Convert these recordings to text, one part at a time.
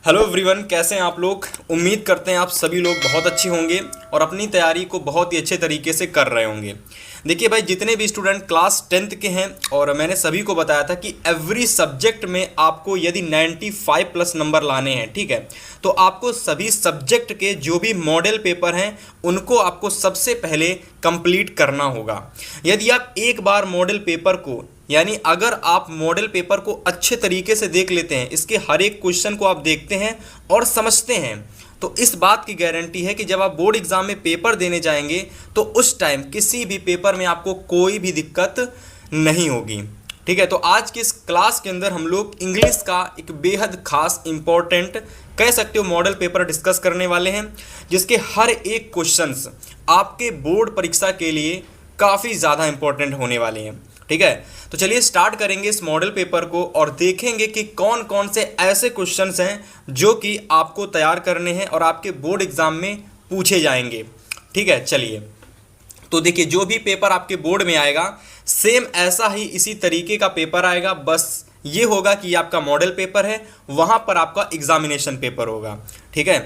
Hello everyone, कैसे हैं आप लोग। उम्मीद करते हैं आप सभी लोग बहुत अच्छे होंगे और अपनी तैयारी को बहुत ही अच्छे तरीके से कर रहे होंगे। देखिए भाई, जितने भी स्टूडेंट क्लास 10th के हैं और मैंने सभी को बताया था कि एवरी सब्जेक्ट में आपको यदि 95 प्लस नंबर लाने हैं, ठीक है, तो आपको सभी सब्जेक्ट के जो भी मॉडल पेपर हैं उनको आपको सबसे पहले कंप्लीट करना होगा। यदि आप एक बार मॉडल पेपर को यानी अगर आप मॉडल पेपर को अच्छे तरीके से देख लेते हैं, इसके हर एक क्वेश्चन को आप देखते हैं और समझते हैं, तो इस बात की गारंटी है कि जब आप बोर्ड एग्जाम में पेपर देने जाएंगे तो उस टाइम किसी भी पेपर में आपको कोई भी दिक्कत नहीं होगी। ठीक है, तो आज की इस क्लास के अंदर हम लोग इंग्लिश का एक बेहद खास इंपॉर्टेंट कह सकते हो मॉडल पेपर डिस्कस करने वाले हैं, जिसके हर एक क्वेश्चंस आपके बोर्ड परीक्षा के लिए काफ़ी ज़्यादा इंपॉर्टेंट होने वाले हैं। ठीक है, तो चलिए स्टार्ट करेंगे इस मॉडल पेपर को और देखेंगे कि कौन कौन से ऐसे क्वेश्चंस हैं जो कि आपको तैयार करने हैं और आपके बोर्ड एग्जाम में पूछे जाएंगे। ठीक है, चलिए तो देखिए, जो भी पेपर आपके बोर्ड में आएगा सेम ऐसा ही इसी तरीके का पेपर आएगा, बस ये होगा कि आपका मॉडल पेपर है, वहां पर आपका एग्जामिनेशन पेपर होगा। ठीक है,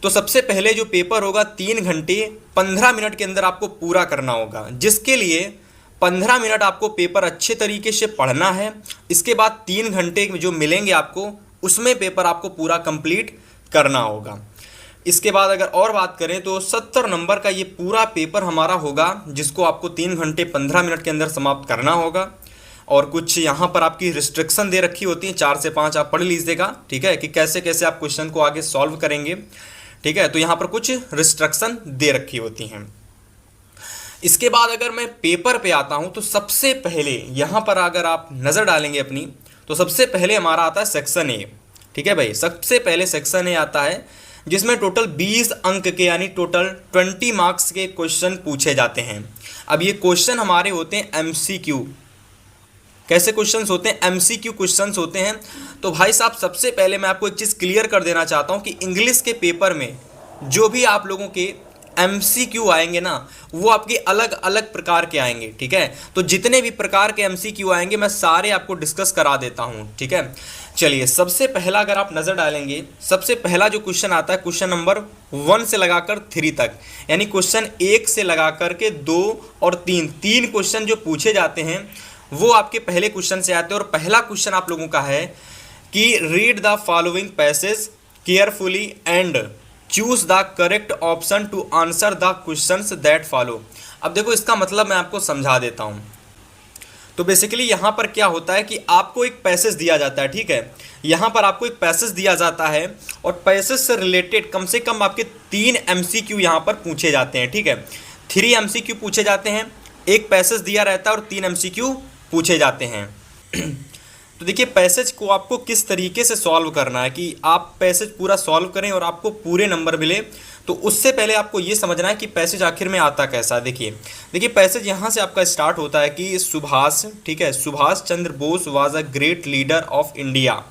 तो सबसे पहले जो पेपर होगा 3 घंटे 15 मिनट के अंदर आपको पूरा करना होगा, जिसके लिए 15 मिनट आपको पेपर अच्छे तरीके से पढ़ना है। इसके बाद 3 घंटे जो मिलेंगे आपको, उसमें पेपर आपको पूरा कंप्लीट करना होगा। इसके बाद अगर और बात करें तो 70 नंबर का ये पूरा पेपर हमारा होगा, जिसको आपको 3 घंटे 15 मिनट के अंदर समाप्त करना होगा। और कुछ यहाँ पर आपकी रिस्ट्रिक्शन दे रखी होती है, 4 से 5 आप पढ़ लीजिएगा। ठीक है, कि कैसे कैसे आप क्वेश्चन को आगे सॉल्व करेंगे। ठीक है, तो यहाँ पर कुछ रिस्ट्रिक्शन दे रखी होती हैं। इसके बाद अगर मैं पेपर पे आता हूं तो सबसे पहले यहां पर अगर आप नज़र डालेंगे अपनी, तो सबसे पहले हमारा आता है सेक्शन ए। ठीक है भाई, सबसे पहले सेक्शन ए आता है, जिसमें टोटल 20 अंक के यानी टोटल 20 मार्क्स के क्वेश्चन पूछे जाते हैं। अब ये क्वेश्चन हमारे होते हैं एमसीक्यू। कैसे क्वेश्चंस होते हैं? एमसीक्यू क्वेश्चंस होते हैं। तो भाई साहब, सबसे पहले मैं आपको एक चीज़ क्लियर कर देना चाहता हूँ कि इंग्लिश के पेपर में जो भी आप लोगों के एमसीक्यू आएंगे ना, वो आपके अलग अलग प्रकार के आएंगे। ठीक है, तो जितने भी प्रकार के एमसीक्यू आएंगे मैं सारे आपको डिस्कस करा देता हूं। ठीक है, चलिए सबसे पहला अगर आप नज़र डालेंगे, सबसे पहला जो क्वेश्चन आता है क्वेश्चन नंबर 1 से लगाकर 3 तक, यानी क्वेश्चन 1 से लगाकर के 2 और 3 क्वेश्चन जो पूछे जाते हैं वो आपके पहले क्वेश्चन से आते हैं। और पहला क्वेश्चन आप लोगों का है कि read the following passage carefully and choose the correct option to answer the questions that follow. अब देखो, इसका मतलब मैं आपको समझा देता हूं। तो बेसिकली यहां पर क्या होता है कि आपको एक पैसेज दिया जाता है। ठीक है, यहां पर आपको एक पैसेज दिया जाता है और पैसेज से रिलेटेड कम से कम आपके 3 एमसीक्यू यहां पर पूछे जाते हैं। ठीक है, 3 एमसीक्यू पूछे जाते हैं, एक पैसेज दिया रहता है और 3 एमसीक्यू पूछे जाते हैं। तो देखिए, पैसेज को आपको किस तरीके से सॉल्व करना है कि आप पैसेज पूरा सॉल्व करें और आपको पूरे नंबर मिले, तो उससे पहले आपको ये समझना है कि पैसेज आखिर में आता कैसा है। देखिए पैसेज यहाँ से आपका स्टार्ट होता है कि सुभाष, ठीक है, Subhash Chandra Bose was a great leader of India.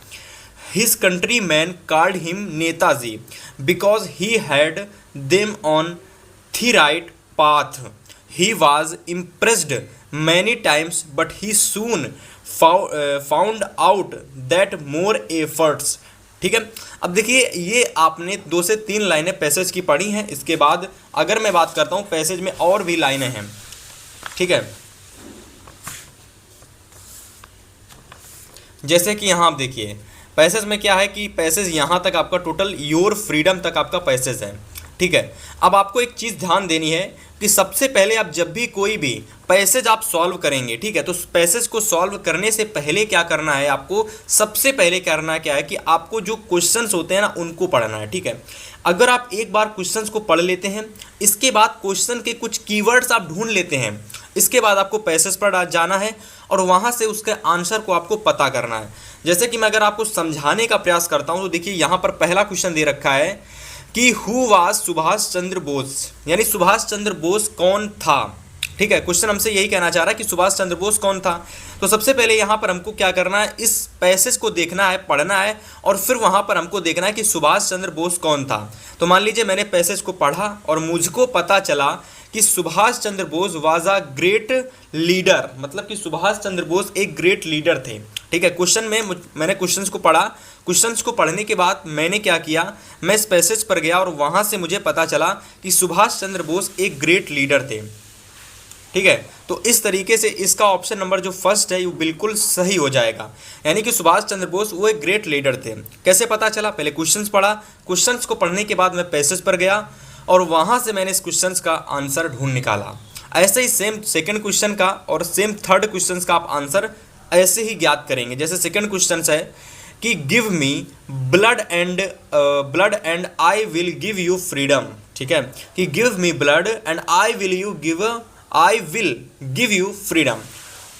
His countryman called him Netaji because he had them on the right path. He was impressed many times, but he soon found out that more efforts। ठीक है, अब देखिए, ये आपने 2 से 3 लाइनें passage की पढ़ी हैं। इसके बाद अगर मैं बात करता हूं पैसेज में और भी लाइनें हैं। ठीक है, जैसे कि यहां आप देखिए पैसेज में क्या है कि पैसेज यहां तक आपका टोटल योर फ्रीडम तक आपका पैसेज है। ठीक है, अब आपको एक चीज़ ध्यान देनी है कि सबसे पहले आप जब भी कोई भी पैसेज आप सॉल्व करेंगे, ठीक है, तो पैसेज को सॉल्व करने से पहले क्या करना है, आपको सबसे पहले करना क्या है कि आपको जो क्वेश्चंस होते हैं ना उनको पढ़ना है। ठीक है, अगर आप एक बार क्वेश्चंस को पढ़ लेते हैं, इसके बाद क्वेश्चन के कुछ कीवर्ड्स आप ढूंढ लेते हैं, इसके बाद आपको पैसेज पर जाना है और वहाँ से उसके आंसर को आपको पता करना है। जैसे कि मैं अगर आपको समझाने का प्रयास करता हूँ तो देखिए, यहाँ पर पहला क्वेश्चन दे रखा है कि हु वाज सुभाष चंद्र बोस, यानी सुभाष चंद्र बोस कौन था। ठीक है, क्वेश्चन हमसे यही कहना चाह रहा है कि सुभाष चंद्र बोस कौन था। तो सबसे पहले यहाँ पर हमको क्या करना है, इस पैसेज को देखना है, पढ़ना है और फिर वहाँ पर हमको देखना है कि सुभाष चंद्र बोस कौन था। तो मान लीजिए मैंने पैसेज को पढ़ा और मुझको पता चला कि Subhash Chandra Bose was a great leader, मतलब कि सुभाष चंद्र बोस एक ग्रेट लीडर थे। ठीक है, क्वेश्चन में मैंने क्वेश्चंस को पढ़ा, क्वेश्चंस को पढ़ने के बाद मैंने क्या किया, मैं इस पैसेज पर गया और वहाँ से मुझे पता चला कि सुभाष चंद्र बोस एक ग्रेट लीडर थे। ठीक है, तो इस तरीके से इसका ऑप्शन नंबर जो फर्स्ट है वो बिल्कुल सही हो जाएगा, यानी कि सुभाष चंद्र बोस वो एक ग्रेट लीडर थे। कैसे पता चला, पहले क्वेश्चंस पढ़ा, क्वेश्चंस को पढ़ने के बाद मैं पैसेज पर गया और वहाँ से मैंने इस क्वेश्चंस का आंसर ढूंढ निकाला। ऐसे ही सेम सेकंड क्वेश्चन का और सेम थर्ड क्वेश्चन का आप आंसर ऐसे ही ज्ञात करेंगे। जैसे सेकंड क्वेश्चन है कि give me blood and I will give you freedom. ठीक है, कि give me blood and I will give you freedom.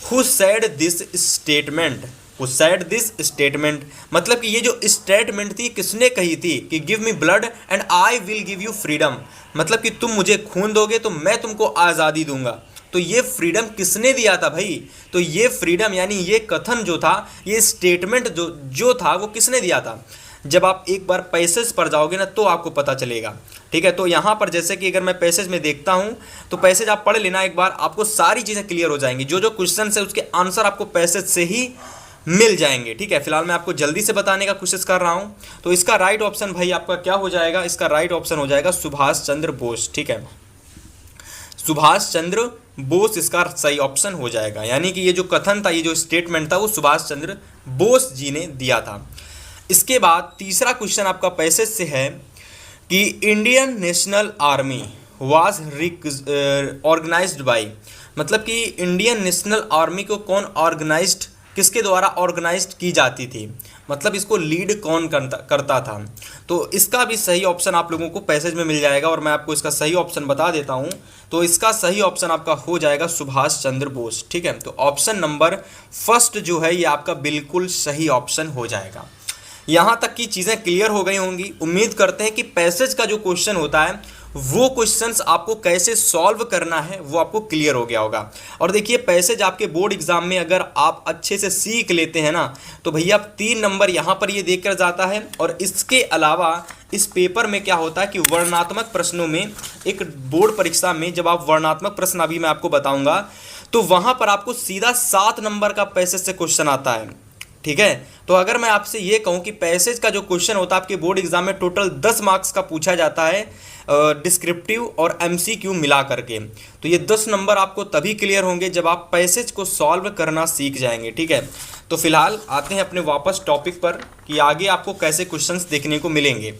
Who said this statement, who said this statement, मतलब कि ये जो स्टेटमेंट थी किसने कही थी कि give me blood and I will give you freedom, मतलब कि तुम मुझे खून दोगे तो मैं तुमको आज़ादी दूंगा। तो ये फ्रीडम किसने दिया था भाई, तो ये फ्रीडम यानी ये कथन जो था, ये स्टेटमेंट जो था वो किसने दिया था। जब आप एक बार पैसेज पर जाओगे ना तो आपको पता चलेगा। ठीक है, तो यहाँ पर जैसे कि अगर मैं पैसेज में देखता हूँ तो पैसेज आप पढ़ लेना एक बार, आपको सारी चीज़ें क्लियर हो जाएंगी। जो जो क्वेश्चन है उसके आंसर आपको पैसेज से ही मिल जाएंगे। ठीक है, फिलहाल मैं आपको जल्दी से बताने का कोशिश कर रहा हूँ। तो इसका राइट ऑप्शन भाई आपका क्या हो जाएगा, इसका राइट ऑप्शन हो जाएगा सुभाष चंद्र बोस। ठीक है, सुभाष चंद्र बोस इसका सही ऑप्शन हो जाएगा, यानी कि ये जो कथन था, ये जो स्टेटमेंट था वो सुभाष चंद्र बोस जी ने दिया था। इसके बाद तीसरा क्वेश्चन आपका पैसेज से है कि Indian National Army was organised by, मतलब कि इंडियन नेशनल आर्मी को कौन ऑर्गेनाइज्ड, किसके द्वारा ऑर्गेनाइज्ड की जाती थी, मतलब इसको लीड कौन करता था। तो इसका भी सही ऑप्शन आप लोगों को पैसेज में मिल जाएगा और मैं आपको इसका सही ऑप्शन बता देता हूं। तो इसका सही ऑप्शन आपका हो जाएगा सुभाष चंद्र बोस। ठीक है, तो ऑप्शन नंबर फर्स्ट जो है ये आपका बिल्कुल सही ऑप्शन हो जाएगा। यहाँ तक की चीज़ें क्लियर हो गई होंगी। उम्मीद करते हैं कि पैसेज का जो क्वेश्चन होता है वो क्वेश्चंस आपको कैसे सॉल्व करना है वो आपको क्लियर हो गया होगा। और देखिए पैसेज आपके बोर्ड एग्जाम में अगर आप अच्छे से सीख लेते हैं ना तो भैया 3 नंबर यहाँ पर ये देकर जाता है। और इसके अलावा इस पेपर में क्या होता है कि वर्णनात्मक प्रश्नों में, एक बोर्ड परीक्षा में जब आप वर्णनात्मक प्रश्न अभी मैं आपको बताऊँगा तो वहाँ पर आपको सीधा 7 नंबर का पैसेज से क्वेश्चन आता है। ठीक है, तो अगर मैं आपसे ये कहूँ कि पैसेज का जो क्वेश्चन होता है आपके बोर्ड एग्जाम में टोटल 10 मार्क्स का पूछा जाता है डिस्क्रिप्टिव और एमसीक्यू मिला करके, तो ये 10 नंबर आपको तभी क्लियर होंगे जब आप पैसेज को सॉल्व करना सीख जाएंगे। ठीक है, तो फिलहाल आते हैं अपने वापस टॉपिक पर कि आगे आपको कैसे क्वेश्चंस देखने को मिलेंगे।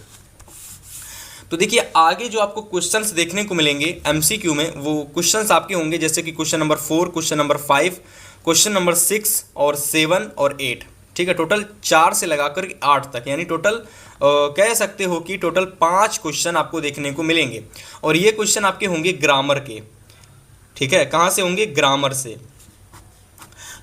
तो देखिए आगे जो आपको क्वेश्चंस देखने को मिलेंगे एमसीक्यू में वो क्वेश्चंस आपके होंगे जैसे कि question number 4, question number 5, question number 6 और 7 और 8। ठीक है, टोटल 4 से लगाकर 8 तक, यानी टोटल कह सकते हो कि टोटल 5 क्वेश्चन आपको देखने को मिलेंगे। और ये क्वेश्चन आपके होंगे ग्रामर के। ठीक है, कहाँ से होंगे, ग्रामर से।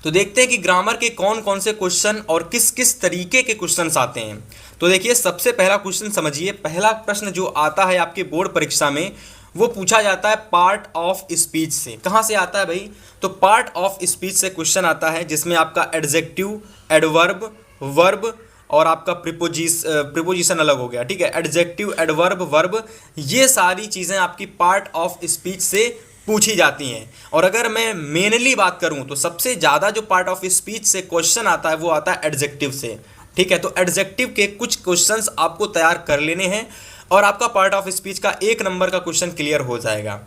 तो देखते हैं कि ग्रामर के कौन कौन से क्वेश्चन और किस किस तरीके के क्वेश्चंस आते हैं। तो देखिए सबसे पहला क्वेश्चन समझिए, पहला प्रश्न जो आता है आपके बोर्ड परीक्षा में वो पूछा जाता है पार्ट ऑफ स्पीच से। कहाँ से आता है भाई, तो पार्ट ऑफ स्पीच से क्वेश्चन आता है जिसमें आपका एडजेक्टिव, एडवर्ब, वर्ब और आपका प्रीपोजिशन अलग हो गया। ठीक है, एडजेक्टिव, एडवर्ब, वर्ब, ये सारी चीज़ें आपकी पार्ट ऑफ स्पीच से पूछी जाती हैं। और अगर मैं मेनली बात करूं तो सबसे ज़्यादा जो पार्ट ऑफ स्पीच से क्वेश्चन आता है वो आता है एडजेक्टिव से। ठीक है, तो एडजेक्टिव के कुछ क्वेश्चंस आपको तैयार कर लेने हैं और आपका पार्ट ऑफ स्पीच का 1 नंबर का क्वेश्चन क्लियर हो जाएगा।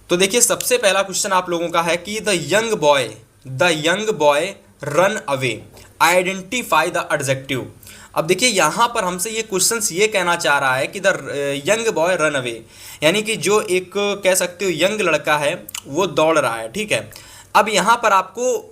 तो देखिए सबसे पहला क्वेश्चन आप लोगों का है कि the young boy run away, identify the adjective. अब देखिए यहाँ पर हमसे ये क्वेश्चंस ये कहना चाह रहा है कि the young boy run away, यानी कि जो एक कह सकते हो यंग लड़का है वो दौड़ रहा है। ठीक है, अब यहाँ पर आपको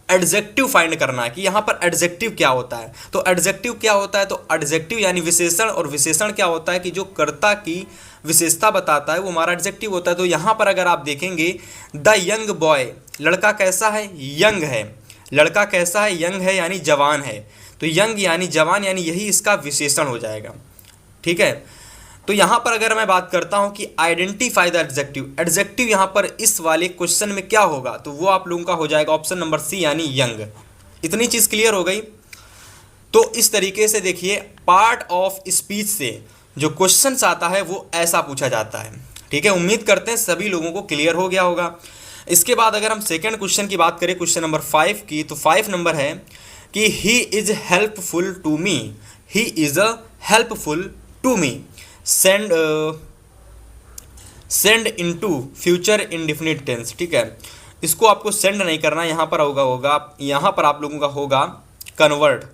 एडजेक्टिव फाइंड करना है कि यहाँ पर एडजेक्टिव क्या होता है। तो एडजेक्टिव क्या होता है, तो एडजेक्टिव यानी विशेषण, और विशेषण क्या होता है कि जो कर्ता की विशेषता बताता है वो हमारा एडजेक्टिव होता है। तो यहाँ पर अगर आप देखेंगे द यंग बॉय, लड़का कैसा है, यंग है, लड़का कैसा है, यंग है यानी जवान है। तो यंग यानी जवान यानी यही इसका विशेषण हो जाएगा। ठीक है, तो यहाँ पर अगर मैं बात करता हूँ कि आइडेंटिफाई द एडजेक्टिव, एडजेक्टिव यहाँ पर इस वाले क्वेश्चन में क्या होगा, तो वो आप लोगों का हो जाएगा ऑप्शन नंबर सी यानी यंग। इतनी चीज़ क्लियर हो गई। तो इस तरीके से देखिए पार्ट ऑफ स्पीच से जो क्वेश्चन आता है वो ऐसा पूछा जाता है। ठीक है, उम्मीद करते हैं सभी लोगों को क्लियर हो गया होगा। इसके बाद अगर हम सेकंड क्वेश्चन की बात करें, क्वेश्चन नंबर 5 की, तो 5 नंबर है कि he is helpful to me, he is a helpful to me, send send into future indefinite tense. ठीक है, इसको आपको सेंड नहीं करना, यहाँ पर होगा यहाँ पर आप लोगों का होगा कन्वर्ट,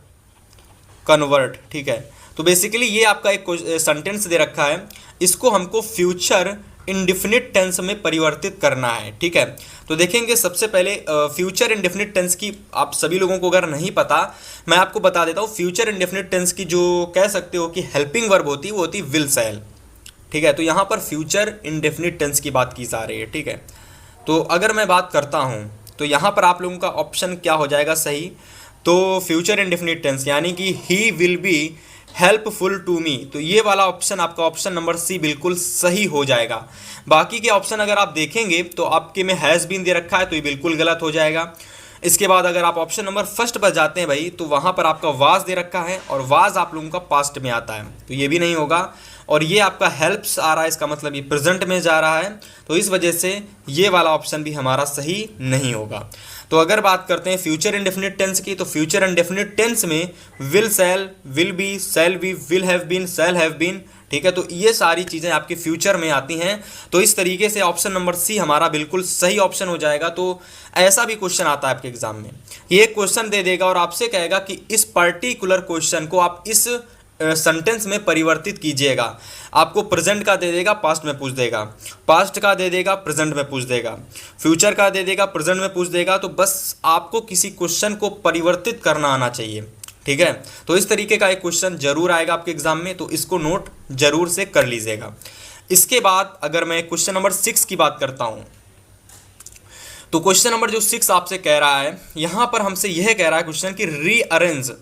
कन्वर्ट। ठीक है, तो बेसिकली ये आपका एक सेंटेंस दे रखा है, इसको हमको फ्यूचर इंडेफिनिट टेंस में परिवर्तित करना है। ठीक है, तो देखेंगे सबसे पहले फ्यूचर इंडेफिनिट टेंस की आप सभी लोगों को अगर नहीं पता, मैं आपको बता देता हूँ। फ्यूचर इंडेफिनिट टेंस की जो कह सकते हो कि हेल्पिंग वर्ब होती है वो होती है विल सेल। ठीक है, तो यहाँ पर फ्यूचर इंडेफिनिट टेंस की बात की जा रही है। ठीक है, तो अगर मैं बात करता हूँ तो यहाँ पर आप लोगों का ऑप्शन क्या हो जाएगा सही, तो फ्यूचर इंडेफिनिट टेंस यानी कि he will be helpful to me, तो ये वाला ऑप्शन आपका ऑप्शन नंबर सी बिल्कुल सही हो जाएगा। बाकी के ऑप्शन अगर आप देखेंगे तो आपके में हैज़ बीन दे रखा है तो ये बिल्कुल गलत हो जाएगा। इसके बाद अगर आप ऑप्शन नंबर फर्स्ट पर जाते हैं भाई, तो वहाँ पर आपका वाज दे रखा है और वाज आप लोगों का पास्ट में आता है, तो ये भी नहीं होगा। और ये आपका हेल्प्स आ रहा है, इसका मतलब ये प्रेजेंट में जा रहा है, तो इस वजह से ये वाला ऑप्शन भी हमारा सही नहीं होगा। तो अगर बात करते हैं फ्यूचर इंडेफिनिट टेंस की, तो फ्यूचर इंडेफिनिट टेंस में will shall, will be, shall be, will have been, shall have been. ठीक है, तो ये सारी चीज़ें आपके फ्यूचर में आती हैं, तो इस तरीके से ऑप्शन नंबर सी हमारा बिल्कुल सही ऑप्शन हो जाएगा। तो ऐसा भी क्वेश्चन आता है आपके एग्जाम में, ये क्वेश्चन दे देगा और आपसे कहेगा कि इस पर्टिकुलर क्वेश्चन को आप इस सेंटेंस में परिवर्तित कीजिएगा। आपको प्रेजेंट का दे देगा, पास्ट में पूछ देगा, पास्ट का दे देगा, प्रेजेंट में पूछ देगा, फ्यूचर का दे देगा, प्रेजेंट में पूछ देगा। तो बस आपको किसी क्वेश्चन को परिवर्तित करना आना चाहिए। ठीक है, तो इस तरीके का एक क्वेश्चन जरूर आएगा आपके एग्जाम में, तो इसको नोट जरूर से कर लीजिएगा। इसके बाद अगर मैं क्वेश्चन नंबर 6 की बात करता हूं, तो क्वेश्चन नंबर जो 6 आपसे कह रहा है, यहां पर हमसे यह कह रहा है क्वेश्चन कि रीअरेंज।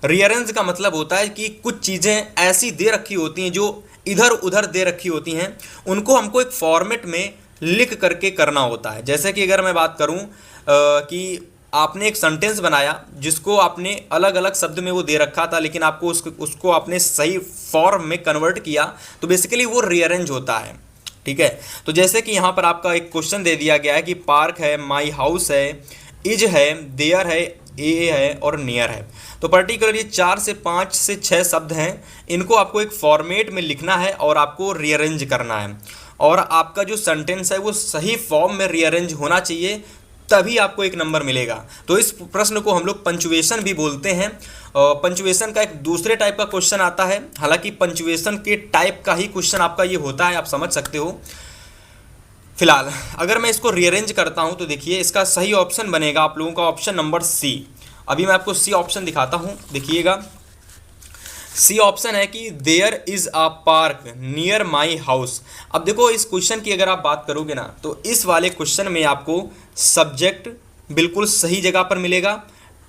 रीअरेंज का मतलब होता है कि कुछ चीज़ें ऐसी दे रखी होती हैं जो इधर उधर दे रखी होती हैं, उनको हमको एक फॉर्मेट में लिख करके करना होता है। जैसे कि अगर मैं बात करूं कि आपने एक सेंटेंस बनाया जिसको आपने अलग अलग शब्द में वो दे रखा था, लेकिन आपको उसको आपने सही फॉर्म में कन्वर्ट किया, तो बेसिकली वो रीअरेंज होता है। ठीक है, तो जैसे कि यहाँ पर आपका एक क्वेश्चन दे दिया गया है कि पार्क है, माई हाउस है, इज है, देयर है, ए है और नियर है। तो पर्टिकुलरली 4 से 5 से 6 शब्द हैं, इनको आपको एक फॉर्मेट में लिखना है और आपको रीअरेंज करना है, और आपका जो सेंटेंस है वो सही फॉर्म में रीअरेंज होना चाहिए, तभी आपको एक नंबर मिलेगा। तो इस प्रश्न को हम लोग पंचुएशन भी बोलते हैं। पंचुएशन का एक दूसरे टाइप का क्वेश्चन आता है, हालांकि पंचुएशन के टाइप का ही क्वेश्चन आपका ये होता है, आप समझ सकते हो। फिलहाल अगर मैं इसको रीअरेंज करता हूं तो देखिए इसका सही ऑप्शन बनेगा आप लोगों का ऑप्शन नंबर सी। अभी मैं आपको सी ऑप्शन दिखाता हूं, देखिएगा। सी ऑप्शन है कि there is a park near my house. अब देखो इस क्वेश्चन की अगर आप बात करोगे ना, तो इस वाले क्वेश्चन में आपको सब्जेक्ट बिल्कुल सही जगह पर मिलेगा,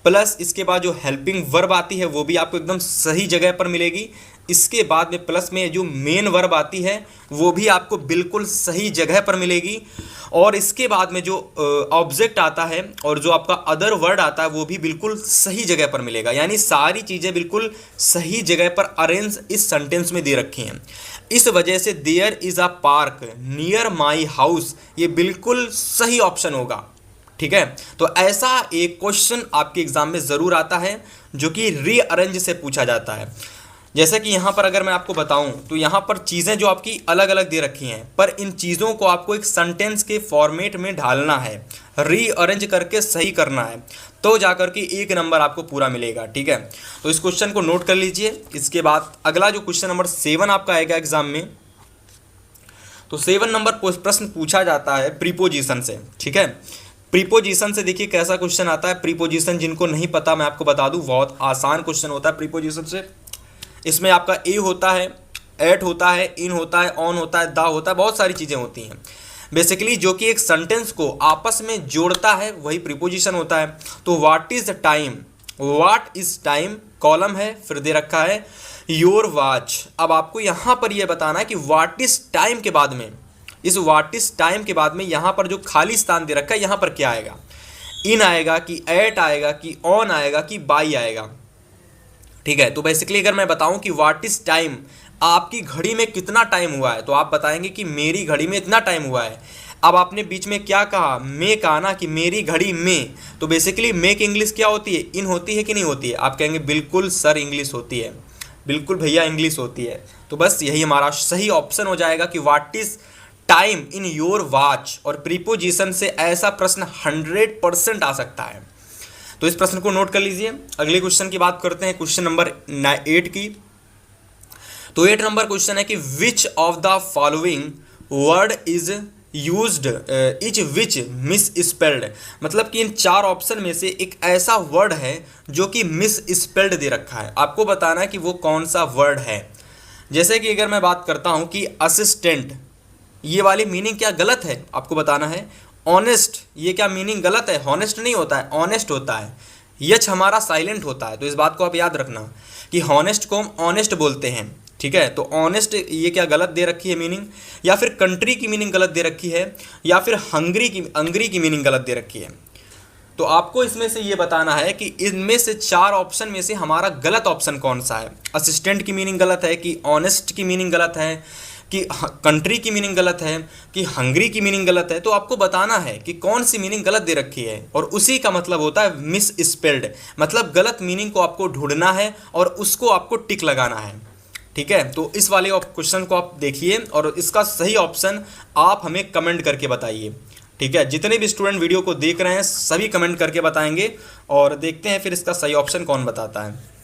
प्लस इसके बाद जो हेल्पिंग वर्ब आती है वो भी आपको एकदम सही जगह पर मिलेगी। इसके बाद में प्लस में जो मेन वर्ब आती है वो भी आपको बिल्कुल सही जगह पर मिलेगी, और इसके बाद में जो ऑब्जेक्ट आता है और जो आपका अदर वर्ड आता है वो भी बिल्कुल सही जगह पर मिलेगा। यानी सारी चीज़ें बिल्कुल सही जगह पर अरेंज इस सेंटेंस में दे रखी हैं। इस वजह से there is a park near my house ये बिल्कुल सही ऑप्शन होगा। ठीक है, तो ऐसा एक क्वेश्चन आपके एग्जाम में ज़रूर आता है जो कि रीअरेंज से पूछा जाता है। जैसे कि यहाँ पर अगर मैं आपको बताऊं तो यहाँ पर चीज़ें जो आपकी अलग अलग दे रखी हैं, पर इन चीज़ों को आपको एक सेंटेंस के फॉर्मेट में ढालना है, रीअरेंज करके सही करना है, तो जाकर के एक नंबर आपको पूरा मिलेगा। ठीक है, तो इस क्वेश्चन को नोट कर लीजिए। इसके बाद अगला जो क्वेश्चन नंबर 7 आपका आएगा एग्जाम में, तो 7 नंबर प्रश्न पूछा जाता है प्रीपोजिशन से। ठीक है, प्रीपोजिशन से देखिए कैसा क्वेश्चन आता है। प्रीपोजिशन जिनको नहीं पता मैं आपको बता दूं, बहुत आसान क्वेश्चन होता है प्रीपोजिशन से। इसमें आपका ए होता है, एट होता है, इन होता है, ऑन होता है, दा होता है, बहुत सारी चीज़ें होती हैं बेसिकली जो कि एक सेंटेंस को आपस में जोड़ता है, वही प्रीपोजिशन होता है। तो what is time, what is time column है, फिर दे रखा है योर वॉच। अब आपको यहाँ पर यह बताना है कि व्हाट इज टाइम के बाद में, इस व्हाट इज टाइम के बाद में यहाँ पर जो खाली स्थान दे रखा है यहाँ पर क्या आएगा, इन आएगा कि एट आएगा कि ऑन आएगा कि बाई आएगा। ठीक है, तो बेसिकली अगर मैं बताऊं कि व्हाट इज टाइम आपकी घड़ी में कितना टाइम हुआ है, तो आप बताएंगे कि मेरी घड़ी में इतना टाइम हुआ है। अब आपने बीच में क्या कहा, में कहा ना कि मेरी घड़ी में, तो बेसिकली में की इंग्लिश क्या होती है, इन होती है कि नहीं होती है? आप कहेंगे बिल्कुल सर इंग्लिश होती है, बिल्कुल भैया इंग्लिश होती है। तो बस यही हमारा सही ऑप्शन हो जाएगा कि what is time in your watch. और प्रीपोजिशन से ऐसा प्रश्न 100% आ सकता है। तो इस प्रश्न को नोट कर लीजिए। अगले क्वेश्चन की बात करते हैं, क्वेश्चन नंबर 8 की। तो 8 नंबर क्वेश्चन है कि which of the following word is used is which miss spelled. मतलब कि इन 4 ऑप्शन में से एक ऐसा वर्ड है जो कि मिस स्पेल्ड दे रखा है। आपको बताना है कि वो कौन सा वर्ड है। जैसे कि अगर मैं बात करता हूं कि असिस्टेंट, ये वाली मीनिंग क्या गलत है, आपको बताना है। ऑनेस्ट, ये क्या मीनिंग गलत है, हॉनेस्ट नहीं होता है, ऑनेस्ट होता है। यच हमारा साइलेंट होता है, तो इस बात को आप याद रखना कि हॉनेस्ट को हम ऑनेस्ट बोलते हैं, ठीक है। तो ऑनेस्ट ये क्या गलत दे रखी है मीनिंग, या फिर कंट्री की मीनिंग गलत दे रखी है, या फिर अंग्री की मीनिंग गलत दे रखी है। तो आपको इसमें से ये बताना है कि इनमें से 4 ऑप्शन में से हमारा गलत ऑप्शन कौन सा है। असिस्टेंट की मीनिंग गलत है, कि ऑनेस्ट की मीनिंग गलत है, कि कंट्री की मीनिंग गलत है, कि हंगरी की मीनिंग गलत है। तो आपको बताना है कि कौन सी मीनिंग गलत दे रखी है, और उसी का मतलब होता है मिस स्पेल्ड। मतलब गलत मीनिंग को आपको ढूंढना है और उसको आपको टिक लगाना है, ठीक है। तो इस वाले क्वेश्चन को आप देखिए और इसका सही ऑप्शन आप हमें कमेंट करके बताइए, ठीक है। जितने भी स्टूडेंट वीडियो को देख रहे हैं सभी कमेंट करके बताएंगे, और देखते हैं फिर इसका सही ऑप्शन कौन बताता है।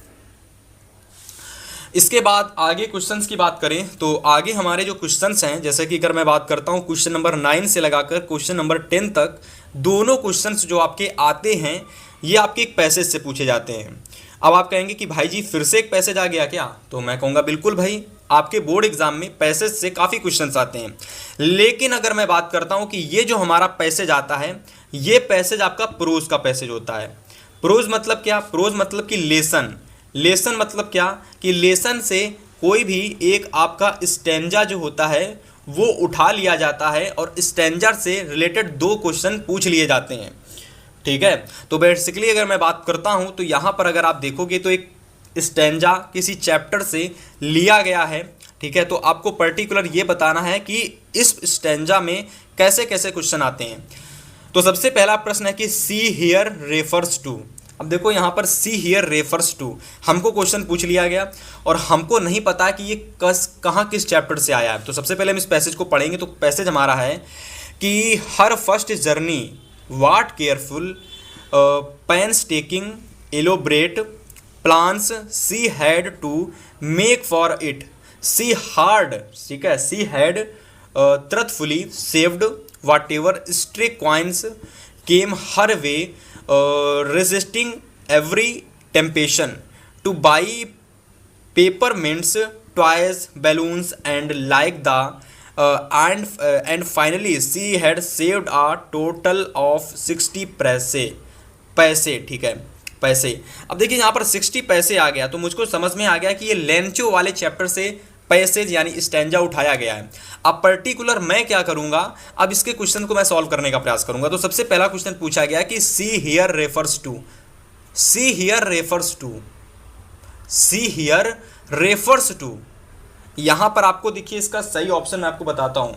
इसके बाद आगे क्वेश्चंस की बात करें तो आगे हमारे जो क्वेश्चंस हैं, जैसे कि अगर मैं बात करता हूं क्वेश्चन नंबर 9 से लगाकर क्वेश्चन नंबर 10 तक, दोनों क्वेश्चंस जो आपके आते हैं ये आपके एक पैसेज से पूछे जाते हैं। अब आप कहेंगे कि भाई जी फिर से एक पैसेज आ गया क्या, तो मैं कहूँगा बिल्कुल भाई, आपके बोर्ड एग्जाम में पैसेज से काफ़ी क्वेश्चंस आते हैं। लेकिन अगर मैं बात करता हूँ कि ये जो हमारा पैसेज आता है, ये पैसेज आपका प्रोज का पैसेज होता है। प्रोज मतलब क्या, प्रोज मतलब कि लेसन। लेसन मतलब क्या कि लेसन से कोई भी एक आपका स्टैंजा जो होता है वो उठा लिया जाता है और स्टैंजा से रिलेटेड 2 क्वेश्चन पूछ लिए जाते हैं, ठीक है। तो बेसिकली अगर मैं बात करता हूं तो यहाँ पर अगर आप देखोगे तो एक स्टैंजा किसी चैप्टर से लिया गया है, ठीक है। तो आपको पर्टिकुलर ये बताना है कि इस स्टैंजा में कैसे कैसे क्वेश्चन आते हैं। तो सबसे पहला प्रश्न है कि सी हियर रेफर्स टू। अब देखो यहाँ पर सी हियर रेफर्स टू, हमको क्वेश्चन पूछ लिया गया और हमको नहीं पता कि ये कहाँ किस चैप्टर से आया है। तो सबसे पहले हम इस पैसेज को पढ़ेंगे। तो पैसेज हमारा है कि her first journey what careful painstaking elaborate plans she had to make for it she had, ठीक है, she had truthfully saved whatever stray coins came her way resisting every temptation to buy peppermints, toys, balloons, and like the and finally she had saved a total of 60 पैसे, ठीक है, पैसे। अब देखिए यहाँ पर 60 पैसे आ गया तो मुझको समझ में आ गया कि ये लेंचो वाले चैप्टर से पैसेज यानी स्टैंजा उठाया गया है। अब पर्टिकुलर मैं क्या करूंगा, अब इसके क्वेश्चन को मैं सॉल्व करने का प्रयास करूंगा। तो सबसे पहला क्वेश्चन पूछा गया कि she here refers to, she here refers to, she here refers to. यहां पर आपको देखिए इसका सही ऑप्शन मैं आपको बताता हूं,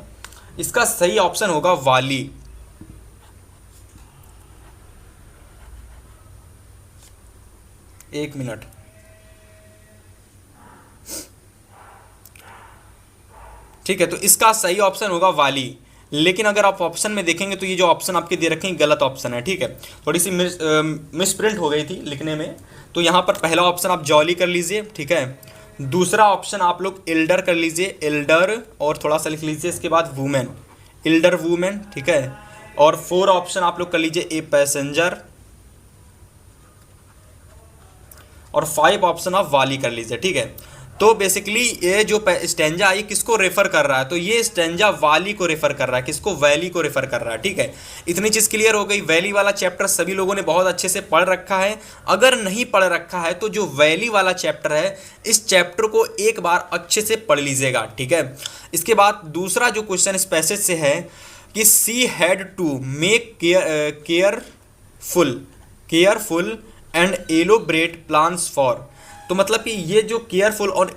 इसका सही ऑप्शन होगा वाली। एक मिनट, ठीक है। तो इसका सही ऑप्शन होगा वाली। लेकिन अगर आप ऑप्शन में देखेंगे तो ये जो ऑप्शन आपके दे रखे हैं गलत ऑप्शन है, ठीक है। थोड़ी सी मिसप्रिंट हो गई थी लिखने में। तो यहाँ पर पहला ऑप्शन आप जॉली कर लीजिए, ठीक है। दूसरा ऑप्शन आप लोग एल्डर कर लीजिए, एल्डर, और थोड़ा सा लिख लीजिए इसके बाद वुमेन, एल्डर वुमेन, ठीक है। और 4 ऑप्शन आप लोग कर लीजिए ए पैसेंजर, और 5 ऑप्शन आप वाली कर लीजिए, ठीक है। तो बेसिकली ये जो स्टैंजा आई किसको रेफर कर रहा है, तो ये स्टैंजा वाली को रेफर कर रहा है, किसको, वैली को रेफर कर रहा है, ठीक है। इतनी चीज़ क्लियर हो गई। वैली वाला चैप्टर सभी लोगों ने बहुत अच्छे से पढ़ रखा है। अगर नहीं पढ़ रखा है तो जो वैली वाला चैप्टर है इस चैप्टर को एक बार अच्छे से पढ़ लीजिएगा, ठीक है। इसके बाद दूसरा जो क्वेश्चन इस पैसेज से है कि she had to make careful and elaborate plans for. तो मतलब कि ये जो केयरफुल और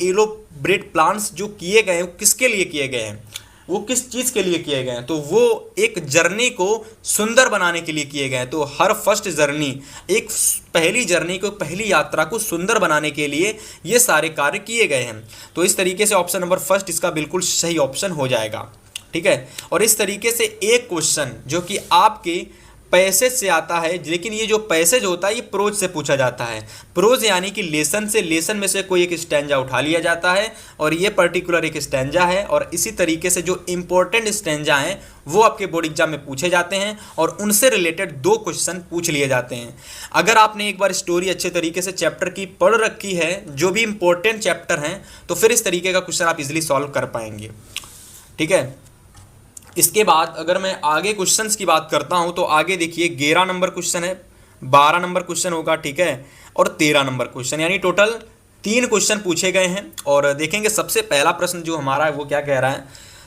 इलैबोरेट प्लान्स जो किए गए हैं वो किसके लिए किए गए हैं, वो किस चीज़ के लिए किए गए हैं, तो वो एक जर्नी को सुंदर बनाने के लिए किए गए हैं। तो हर फर्स्ट जर्नी, एक पहली जर्नी को, पहली यात्रा को सुंदर बनाने के लिए ये सारे कार्य किए गए हैं। तो इस तरीके से ऑप्शन नंबर फर्स्ट इसका बिल्कुल सही ऑप्शन हो जाएगा। ठीक है, और इस तरीके से एक क्वेश्चन जो कि आपके पैसेज से आता है, लेकिन ये जो पैसेज होता है ये प्रोज से पूछा जाता है। प्रोज यानी कि लेसन से, लेसन में से कोई एक स्टैंजा उठा लिया जाता है और ये पर्टिकुलर एक स्टैंजा है, और इसी तरीके से जो इंपॉर्टेंट स्टैंजा हैं वो आपके बोर्ड एग्जाम में पूछे जाते हैं और उनसे रिलेटेड 2 क्वेश्चन पूछ लिए जाते हैं। अगर आपने एक बार स्टोरी अच्छे तरीके से चैप्टर की पढ़ रखी है, जो भी इंपॉर्टेंट चैप्टर हैं, तो फिर इस तरीके का क्वेश्चन आप इजीली सॉल्व कर पाएंगे। ठीक है, इसके बाद अगर मैं आगे क्वेश्चंस की बात करता हूं तो आगे देखिए 11 नंबर क्वेश्चन है, 12 नंबर क्वेश्चन होगा, ठीक है, और 13 नंबर क्वेश्चन, यानी टोटल 3 क्वेश्चन पूछे गए हैं। और देखेंगे सबसे पहला प्रश्न जो हमारा है वो क्या कह रहा है।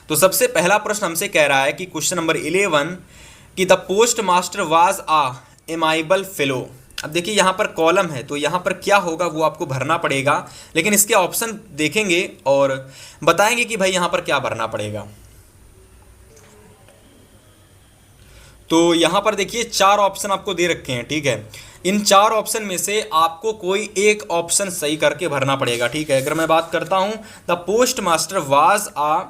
तो सबसे पहला प्रश्न हमसे कह रहा है कि क्वेश्चन नंबर 11 कि the post master was a amiable fellow. अब देखिए यहाँ पर कॉलम है तो यहाँ पर क्या होगा वो आपको भरना पड़ेगा, लेकिन इसके ऑप्शन देखेंगे और बताएंगे कि भाई यहाँ पर क्या भरना पड़ेगा। तो यहाँ पर देखिए 4 ऑप्शन आपको दे रखे हैं। ठीक है, इन 4 ऑप्शन में से आपको कोई एक ऑप्शन सही करके भरना पड़ेगा। ठीक है, अगर मैं बात करता हूँ the post master was a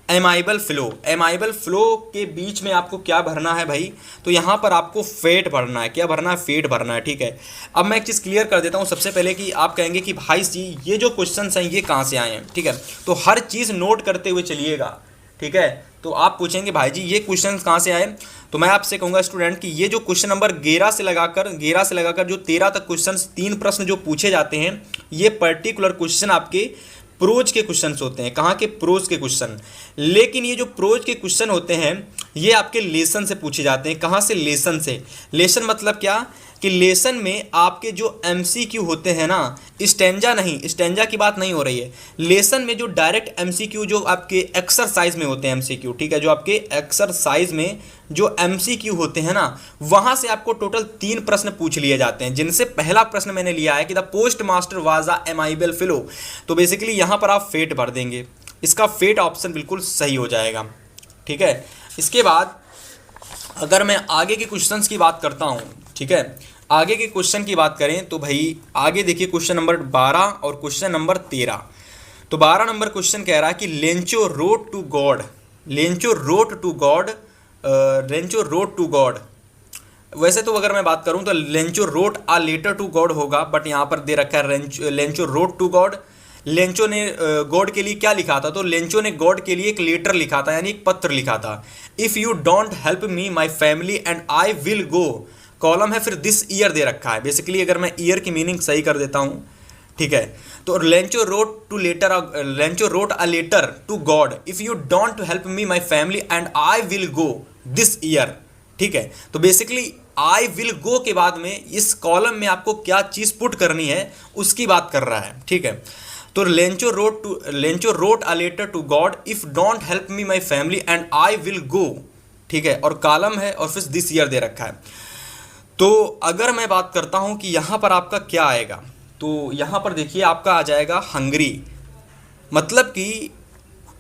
amiable fellow, amiable fellow के बीच में आपको क्या भरना है भाई, तो यहाँ पर आपको फेट भरना है। क्या भरना है? फेट भरना है। ठीक है, अब मैं एक चीज़ क्लियर कर देता हूँ सबसे पहले कि आप कहेंगे कि भाई जी ये जो क्वेश्चन हैं ये कहाँ से आए हैं। ठीक है, तो हर चीज़ नोट करते हुए चलिएगा। ठीक है, तो आप पूछेंगे भाई जी ये क्वेश्चन कहाँ से आए, तो मैं आपसे कहूँगा स्टूडेंट कि ये जो क्वेश्चन नंबर 11 से लगाकर जो 13 तक क्वेश्चन, 3 प्रश्न जो पूछे जाते हैं, ये पर्टिकुलर क्वेश्चन आपके प्रोज के क्वेश्चन होते हैं। कहाँ के? प्रोज के क्वेश्चन। लेकिन ये जो प्रोज के क्वेश्चन होते हैं ये आपके लेसन से पूछे जाते हैं। कहाँ से? लेसन से। लेसन मतलब क्या कि लेसन में आपके जो एमसीक्यू होते हैं ना, स्टैंजा नहीं, स्टैंजा की बात नहीं हो रही है, लेसन में जो डायरेक्ट एमसीक्यू जो आपके एक्सरसाइज में होते हैं, एमसीक्यू, ठीक है, जो आपके एक्सरसाइज में जो एमसीक्यू होते हैं ना, वहाँ से आपको टोटल 3 प्रश्न पूछ लिए जाते हैं, जिनसे पहला प्रश्न मैंने लिया है कि the post master was a amiable fellow. तो बेसिकली यहाँ पर आप फेट भर देंगे, इसका फेट ऑप्शन बिल्कुल सही हो जाएगा। ठीक है, इसके बाद अगर मैं आगे के क्वेश्चंस की बात करता हूँ, ठीक है, आगे के क्वेश्चन की बात करें तो भाई आगे देखिए क्वेश्चन नंबर 12 और क्वेश्चन नंबर 13। तो 12 नंबर क्वेश्चन कह रहा है कि Lencho wrote to God, Lencho wrote to God, Lencho wrote to God. वैसे तो अगर मैं बात करूं तो Lencho wrote a letter to God होगा, बट यहाँ पर दे रखा है Lencho wrote to God. Lencho ने गॉड के लिए क्या लिखा था, तो लेंचो ने गॉड के लिए एक लेटर लिखा था, यानी एक पत्र लिखा था। If you don't help me my family and I will go, column है, फिर दिस ईयर दे रखा है। बेसिकली अगर मैं ईयर की मीनिंग सही कर देता हूँ, ठीक है, तो Lencho wrote to letter, Lencho wrote a letter to God if you don't help me my family and I will go this year. ठीक है, तो बेसिकली आई विल गो के बाद में इस कॉलम में आपको क्या चीज़ पुट करनी है उसकी बात कर रहा है। ठीक है, तो Lencho wrote a letter to God if don't help me my family and I will go, ठीक है, और कॉलम है और फिर दिस ईयर दे रखा है। तो अगर मैं बात करता हूं कि यहाँ पर आपका क्या आएगा, तो यहाँ पर देखिए आपका आ जाएगा हंगरी, मतलब कि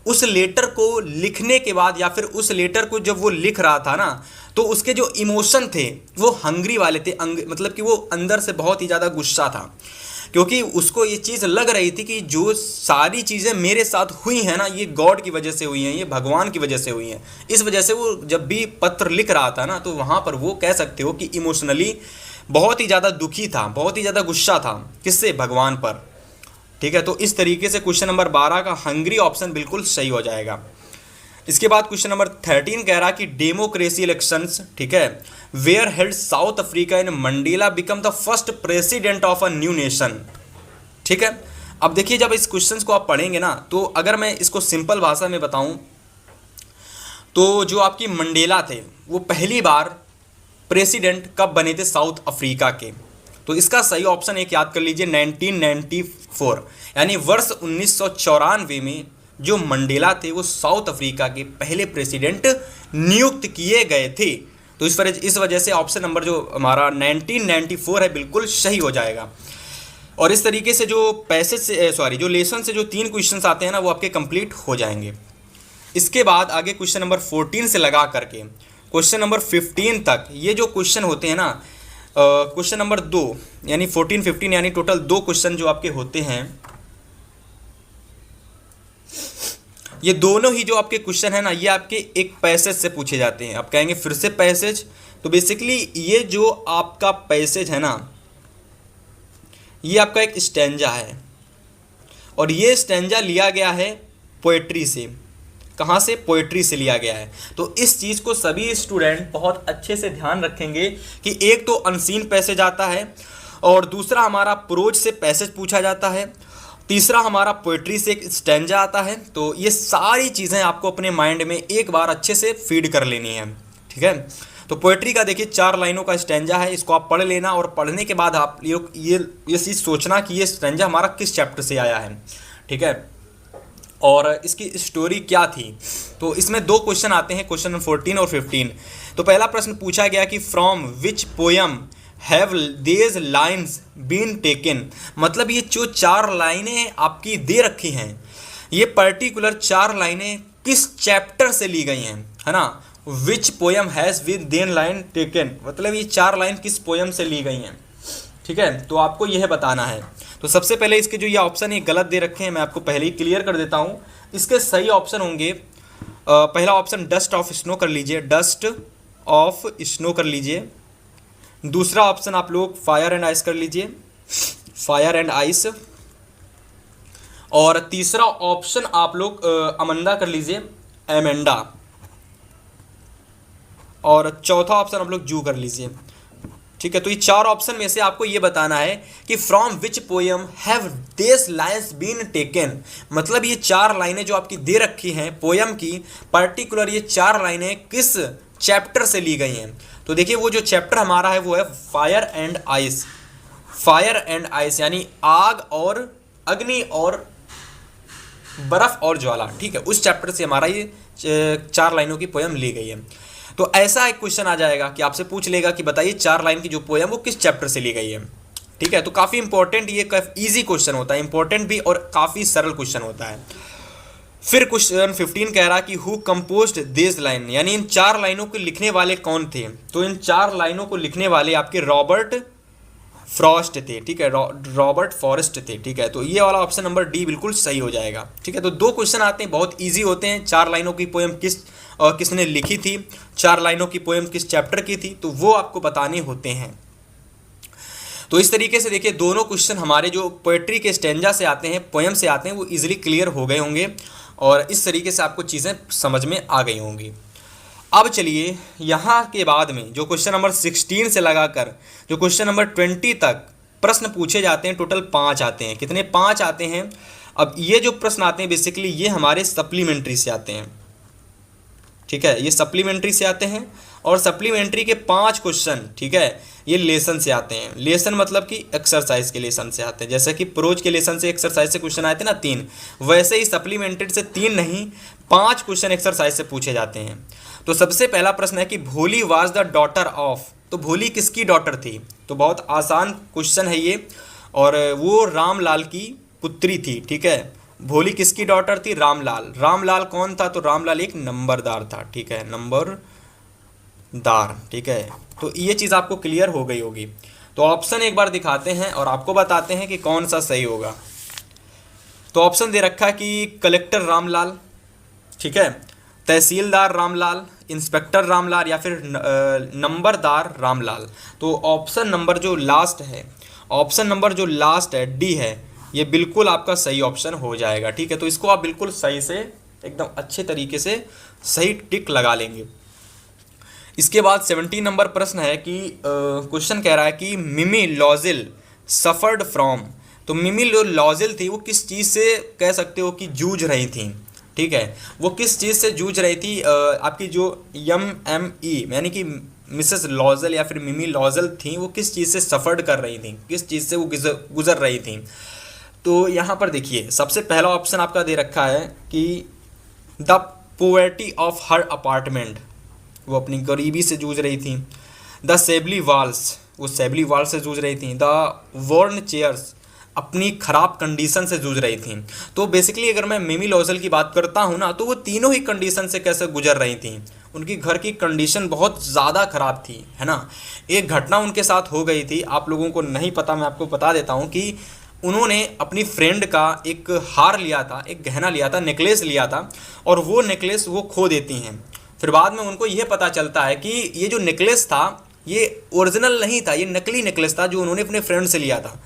उस लेटर को लिखने के बाद या फिर उस लेटर को जब वो लिख रहा था ना, तो उसके जो इमोशन थे वो हंगरी वाले थे, मतलब कि वो अंदर से बहुत ही ज़्यादा गुस्सा था, क्योंकि उसको ये चीज़ लग रही थी कि जो सारी चीज़ें मेरे साथ हुई हैं ना, ये गॉड की वजह से हुई हैं, ये भगवान की वजह से हुई हैं। इस वजह से वो जब भी पत्र लिख रहा था ना, तो वहाँ पर वो कह सकते हो कि इमोशनली बहुत ही ज़्यादा दुखी था, बहुत ही ज़्यादा गुस्सा था, किससे? भगवान पर। ठीक है, तो इस तरीके से क्वेश्चन नंबर 12 का हंगरी ऑप्शन बिल्कुल सही हो जाएगा। इसके बाद क्वेश्चन नंबर 13 कह रहा कि डेमोक्रेसी इलेक्शंस, ठीक है, where held south Africa in Mandela become the first president of a new nation. ठीक है, अब देखिए जब इस क्वेश्चन को आप पढ़ेंगे ना, तो अगर मैं इसको सिंपल भाषा में बताऊं तो जो आपकी मंडेला थे वो पहली बार प्रेसिडेंट कब बने थे साउथ अफ्रीका के, तो इसका सही ऑप्शन एक याद कर लीजिए 1994, यानी वर्ष 1994 में जो मंडेला थे वो साउथ अफ्रीका के पहले प्रेसिडेंट नियुक्त किए गए थे। तो इस वजह से ऑप्शन नंबर जो हमारा 1994 है बिल्कुल सही हो जाएगा। और इस तरीके से जो पैसेज से जो लेसन से जो 3 क्वेश्चंस आते हैं ना वो आपके कंप्लीट हो जाएंगे। इसके बाद आगे क्वेश्चन नंबर 14 से लगा करके क्वेश्चन नंबर 15 तक ये जो क्वेश्चन होते हैं ना, क्वेश्चन नंबर 2 यानी 14 15 यानी टोटल 2 क्वेश्चन जो आपके होते हैं, ये दोनों ही जो आपके क्वेश्चन है ना ये आपके एक पैसेज से पूछे जाते हैं। आप कहेंगे फिर से पैसेज, तो बेसिकली ये जो आपका पैसेज है ना ये आपका एक स्टैंजा है, और ये स्टैंजा लिया गया है पोएट्री से। कहाँ से? पोएट्री से लिया गया है। तो इस चीज़ को सभी स्टूडेंट बहुत अच्छे से ध्यान रखेंगे कि एक तो अनसीन पैसेज आता है, और दूसरा हमारा प्रोज से पैसेज पूछा जाता है, तीसरा हमारा पोएट्री से एक स्टैंजा आता है। तो ये सारी चीज़ें आपको अपने माइंड में एक बार अच्छे से फीड कर लेनी है, ठीक है। तो पोएट्री का देखिए 4 लाइनों का स्टैंजा है, इसको आप पढ़ लेना, और पढ़ने के बाद आप ये चीज़ सोचना कि ये स्टैंजा हमारा किस चैप्टर से आया है, ठीक है, और इसकी स्टोरी क्या थी। तो इसमें 2 क्वेश्चन आते हैं, क्वेश्चन 14 और 15। तो पहला प्रश्न पूछा गया कि फ्रॉम विच पोयम हैव देज लाइन्स बीन टेकन, मतलब ये जो 4 लाइनें आपकी दे रखी हैं ये पर्टिकुलर 4 लाइनें किस चैप्टर से ली गई हैं, है ना। Which poem has with then line taken, मतलब ये 4 लाइन किस पोयम से ली गई हैं, ठीक है। तो आपको यह बताना है। तो सबसे पहले इसके जो ये ऑप्शन ये गलत दे रखे हैं मैं आपको पहले ही क्लियर कर देता हूँ। इसके सही ऑप्शन होंगे, पहला ऑप्शन डस्ट ऑफ स्नो कर लीजिए, डस्ट ऑफ स्नो कर लीजिए। दूसरा ऑप्शन आप लोग फायर एंड आइस कर लीजिए, फायर एंड आइस। और तीसरा ऑप्शन आप लोग अमंदा कर लीजिए, एमेंडा। और चौथा ऑप्शन आप लोग जू कर लीजिए, ठीक है। तो ये 4 ऑप्शन में से आपको ये बताना है कि from which poem have this lines been taken, मतलब ये 4 लाइनें जो आपकी दे रखी हैं पोयम की, पर्टिकुलर ये 4 लाइनें किस चैप्टर से ली गई हैं। तो देखिए वो जो चैप्टर हमारा है वो है fire and ice. Fire and ice यानी आग और अग्नि और बर्फ और ज्वाला, ठीक है, उस चैप्टर से हमारा ये 4 लाइनों की पोयम ली गई है। तो ऐसा एक क्वेश्चन आ जाएगा कि आपसे पूछ लेगा कि बताइए 4 लाइन की जो पोयम वो किस चैप्टर से ली गई है, ठीक है। तो काफ़ी इंपॉर्टेंट ये इजी क्वेश्चन होता है, इंपॉर्टेंट भी और काफ़ी सरल क्वेश्चन होता है। फिर क्वेश्चन 15 कह रहा कि हु कंपोज्ड दिस लाइन, यानी इन 4 लाइनों को लिखने वाले कौन थे। तो इन 4 लाइनों को लिखने वाले आपके रॉबर्ट फ्रॉस्ट थे, ठीक है, रॉबर्ट फॉरेस्ट थे, ठीक है। तो ये वाला ऑप्शन नंबर डी बिल्कुल सही हो जाएगा, ठीक है। तो 2 क्वेश्चन आते हैं, बहुत इजी होते हैं। 4 लाइनों की पोएम किसने लिखी थी, 4 लाइनों की पोएम किस चैप्टर की थी, तो वो आपको बताने होते हैं। तो इस तरीके से देखिए दोनों क्वेश्चन हमारे जो पोएट्री के स्टैंजा से आते हैं, पोएम से आते हैं, वो इजीली क्लियर हो गए होंगे, और इस तरीके से आपको चीज़ें समझ में आ गई होंगी। अब चलिए यहाँ के बाद में जो क्वेश्चन नंबर 16 से लगाकर जो क्वेश्चन नंबर 20 तक प्रश्न पूछे जाते हैं, टोटल 5 आते हैं। कितने? 5 आते हैं। अब ये जो प्रश्न आते हैं बेसिकली ये हमारे सप्लीमेंट्री से आते हैं, ठीक है, ये सप्लीमेंट्री से आते हैं। और सप्लीमेंट्री के 5 क्वेश्चन, ठीक है, ये लेसन से आते हैं। लेसन मतलब कि एक्सरसाइज के लेसन से आते हैं। जैसे कि प्रोज के लेसन से एक्सरसाइज से क्वेश्चन आए थे ना 3, वैसे ही सप्लीमेंट्री से 3 नहीं 5 क्वेश्चन एक्सरसाइज से पूछे जाते हैं। तो सबसे पहला प्रश्न है कि भोली वाज द डॉटर ऑफ, तो भोली किसकी डॉटर थी? तो बहुत आसान क्वेश्चन है ये, और वो रामलाल की पुत्री थी, ठीक है। भोली किसकी डॉटर थी? रामलाल। रामलाल कौन था? तो रामलाल एक नंबरदार था, ठीक है, नंबरदार, ठीक है। तो ये चीज़ आपको क्लियर हो गई होगी। तो ऑप्शन एक बार दिखाते हैं और आपको बताते हैं कि कौन सा सही होगा। तो ऑप्शन दे रखा है कि कलेक्टर रामलाल, ठीक है, तहसीलदार रामलाल, इंस्पेक्टर रामलाल, या फिर नंबरदार रामलाल। तो ऑप्शन नंबर जो लास्ट है, ऑप्शन नंबर जो लास्ट है डी है, ये बिल्कुल आपका सही ऑप्शन हो जाएगा, ठीक है। तो इसको आप बिल्कुल सही से एकदम अच्छे तरीके से सही टिक लगा लेंगे। इसके बाद 17 नंबर प्रश्न है कि क्वेश्चन कह रहा है कि मिमी लॉजिल सफ़र्ड फ्रॉम, तो मिमी लॉजिल थी वो किस चीज़ से कह सकते हो कि जूझ रही थी, ठीक है, वो किस चीज़ से जूझ रही थी। आपकी जो MME यानी कि मिसेस लॉजल या फिर मिमी लॉजल थी वो किस चीज़ से सफ़र्ड कर रही थी, किस चीज़ से वो गुजर रही थी। तो यहाँ पर देखिए सबसे पहला ऑप्शन आपका दे रखा है कि the poverty of her apartment, वो अपनी गरीबी से जूझ रही थी। द सेबली वॉल्स, वो सेबली वॉल से जूझ रही थी। द वॉर्न चेयर्स, अपनी ख़राब कंडीशन से जूझ रही थी। तो बेसिकली अगर मैं मिमी लॉजल की बात करता हूँ ना, तो वो तीनों ही कंडीशन से कैसे गुजर रही थी। उनकी घर की कंडीशन बहुत ज़्यादा ख़राब थी, है ना। एक घटना उनके साथ हो गई थी, आप लोगों को नहीं पता, मैं आपको बता देता हूँ कि उन्होंने अपनी फ्रेंड का एक हार लिया था, एक गहना लिया था, नेकलेस लिया था, और वो नेकलेस वो खो देती हैं। फिर बाद में उनको ये पता चलता है कि ये जो नेकलेस था ये ओरिजिनल नहीं था, ये नकली नेकलेस था जो उन्होंने अपने फ्रेंड से लिया था,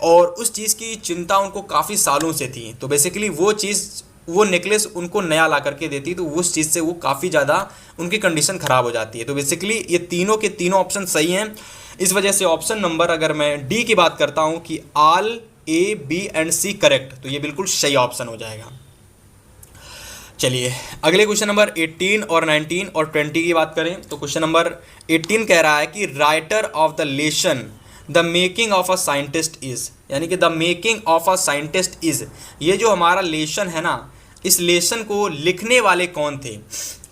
और उस चीज़ की चिंता उनको काफ़ी सालों से थी। तो बेसिकली वो चीज़, वो नेकलेस उनको नया ला करके देती, तो उस चीज़ से वो काफ़ी ज़्यादा उनकी कंडीशन ख़राब हो जाती है। तो बेसिकली ये तीनों के तीनों ऑप्शन सही हैं। इस वजह से ऑप्शन नंबर, अगर मैं डी की बात करता हूँ कि all A B and C correct, तो ये बिल्कुल सही ऑप्शन हो जाएगा। चलिए अगले क्वेश्चन नंबर 18 और 19 और 20 की बात करें तो क्वेश्चन नंबर 18 कह रहा है कि writer of the lesson the making of a scientist is, यानी कि the making of a scientist is, ये जो हमारा लेसन है ना, इस लेसन को लिखने वाले कौन थे।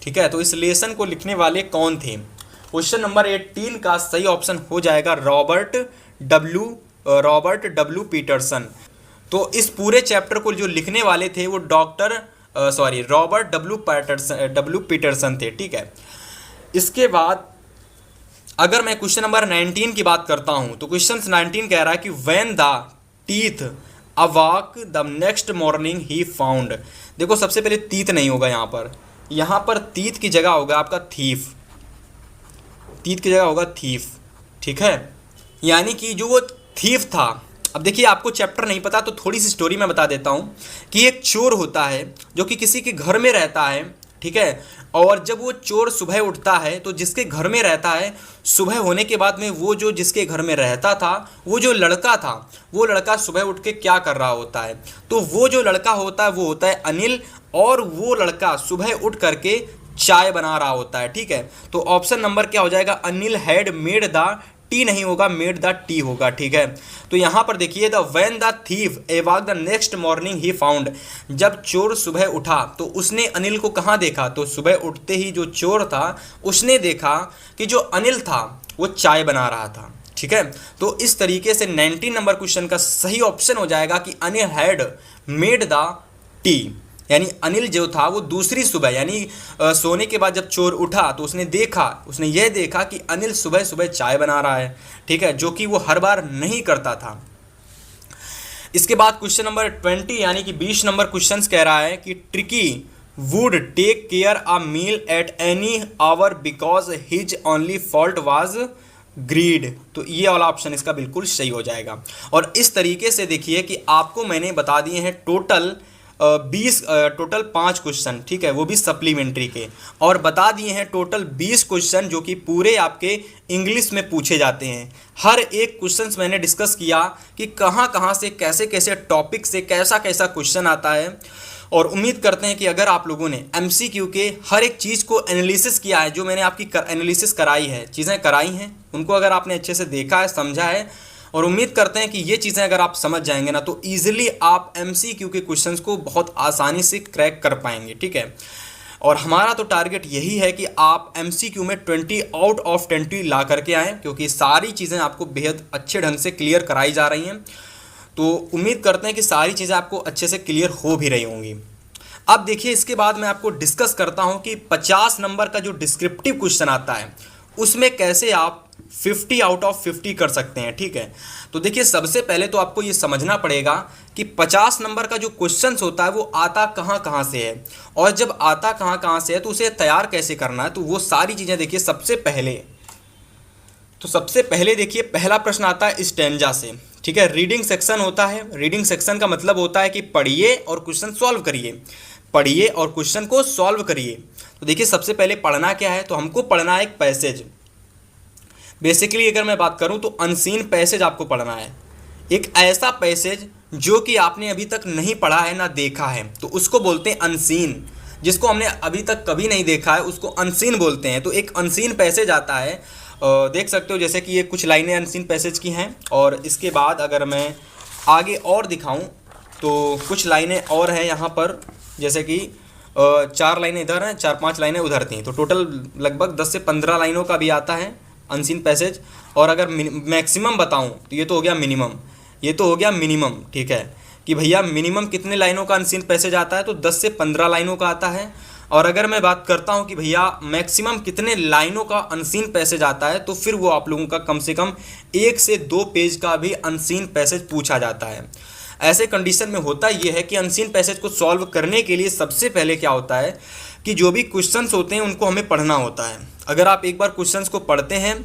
ठीक है, तो इस लेसन को लिखने वाले कौन थे। क्वेश्चन नंबर 18 का सही ऑप्शन हो जाएगा रॉबर्ट डब्ल्यू पीटरसन। तो इस पूरे चैप्टर को जो लिखने वाले थे वो रॉबर्ट डब्ल्यू पीटरसन थे। ठीक है, इसके बाद अगर मैं क्वेश्चन नंबर 19 की बात करता हूं तो क्वेश्चन 19 कह रहा है कि व्हेन द टीथ अवाक the next morning he found. देखो सबसे पहले तीत नहीं होगा यहाँ पर तीत की जगह होगा आपका थीफ, तीत की जगह होगा थीफ। ठीक है, यानी कि जो वो थीफ था, अब देखिए आपको चैप्टर नहीं पता तो थोड़ी सी स्टोरी मैं बता देता हूँ कि एक चोर होता है जो कि किसी के घर में रहता है। ठीक है, और जब वो चोर सुबह उठता है तो जिसके घर में रहता है, सुबह होने के बाद में वो जो जिसके घर में रहता था वो जो लड़का था, वो लड़का सुबह उठ के क्या कर रहा होता है, तो वो जो लड़का होता है वो होता है अनिल, और वो लड़का सुबह उठ करके चाय बना रहा होता है। ठीक है, तो ऑप्शन नंबर क्या हो जाएगा, Anil had made the T नहीं होगा, मेड द टी होगा। ठीक है, तो यहाँ पर देखिए the when the thief awoke the next morning he found, जब चोर सुबह उठा तो उसने अनिल को कहाँ देखा, तो सुबह उठते ही जो चोर था उसने देखा कि जो अनिल था वो चाय बना रहा था। ठीक है, तो इस तरीके से 19 नंबर क्वेश्चन का सही ऑप्शन हो जाएगा कि Anil had made the T, यानी अनिल जो था वो दूसरी सुबह, यानी सोने के बाद जब चोर उठा तो उसने यह देखा कि अनिल सुबह सुबह चाय बना रहा है। ठीक है, जो कि वो हर बार नहीं करता था। इसके बाद क्वेश्चन नंबर 20 यानी कि 20 नंबर क्वेश्चन कह रहा है कि Tricki would take care a meal at any hour because his only fault was greed. तो ये वाला ऑप्शन इसका बिल्कुल सही हो जाएगा। और इस तरीके से देखिए कि आपको मैंने बता दिए हैं टोटल 5 क्वेश्चन। ठीक है, वो भी सप्लीमेंट्री के, और बता दिए हैं टोटल 20 क्वेश्चन जो कि पूरे आपके इंग्लिश में पूछे जाते हैं। हर एक क्वेश्चन मैंने डिस्कस किया कि कहाँ कहाँ से कैसे कैसे टॉपिक से कैसा कैसा क्वेश्चन आता है, और उम्मीद करते हैं कि अगर आप लोगों ने MCQ के हर एक चीज़ को एनालिसिस किया है, जो मैंने आपकी एनालिसिस कराई है, चीज़ें कराई हैं, उनको अगर आपने अच्छे से देखा है, समझा है, और उम्मीद करते हैं कि ये चीज़ें अगर आप समझ जाएंगे ना तो ईजिली आप MCQ के क्वेश्चंस को बहुत आसानी से क्रैक कर पाएंगे। ठीक है, और हमारा तो टारगेट यही है कि आप MCQ में 20 आउट ऑफ 20 ला करके आएँ, क्योंकि सारी चीज़ें आपको बेहद अच्छे ढंग से क्लियर कराई जा रही हैं। तो उम्मीद करते हैं कि सारी चीज़ें आपको अच्छे से क्लियर हो भी रही होंगी। अब देखिए इसके बाद मैं आपको डिस्कस करता हूं कि 50 नंबर का जो डिस्क्रिप्टिव क्वेश्चन आता है उसमें कैसे आप 50 आउट ऑफ 50 कर सकते हैं। ठीक है, तो देखिए सबसे पहले तो आपको ये समझना पड़ेगा कि 50 नंबर का जो क्वेश्चन होता है वो आता कहाँ कहाँ से है, और जब आता कहाँ कहाँ से है तो उसे तैयार कैसे करना है, तो वो सारी चीज़ें देखिए। सबसे पहले देखिए पहला प्रश्न आता है स्टैंजा से। ठीक है, रीडिंग सेक्शन होता है। रीडिंग सेक्शन का मतलब होता है कि पढ़िए और क्वेश्चन सॉल्व करिए, पढ़िए और क्वेश्चन को सॉल्व करिए। तो देखिए सबसे पहले पढ़ना क्या है, तो हमको पढ़ना है एक पैसेज। बेसिकली अगर मैं बात करूं तो अनसीन पैसेज आपको पढ़ना है, एक ऐसा पैसेज जो कि आपने अभी तक नहीं पढ़ा है ना देखा है, तो उसको बोलते हैं अनसीन। जिसको हमने अभी तक कभी नहीं देखा है उसको अनसीन बोलते हैं। तो एक अनसीन पैसेज आता है, देख सकते हो जैसे कि ये कुछ लाइनें अनसीन पैसेज की हैं, और इसके बाद अगर मैं आगे और दिखाऊं तो कुछ लाइनें और हैं यहाँ पर, जैसे कि 4 लाइनें इधर हैं, 4-5 लाइनें उधर थी, तो टोटल लगभग 10 से 15 लाइनों का भी आता है अनसीन पैसेज। और अगर मैक्सिमम बताऊं तो ये तो हो गया मिनिमम, ये तो हो गया मिनिमम, ठीक है, कि भैया मिनिमम कितने लाइनों का अनसीन पैसेज आता है, तो 10 से 15 लाइनों का आता है। और अगर मैं बात करता हूँ कि भैया मैक्सिमम कितने लाइनों का अनसीन पैसेज आता है, तो फिर वो आप लोगों का कम से कम 1 से 2 पेज का भी अनसीन पैसेज पूछा जाता है। ऐसे कंडीशन में होता ये है कि अनसीन पैसेज को सॉल्व करने के लिए सबसे पहले क्या होता है कि जो भी क्वेश्चंस होते हैं उनको हमें पढ़ना होता है। अगर आप एक बार क्वेश्चंस को पढ़ते हैं,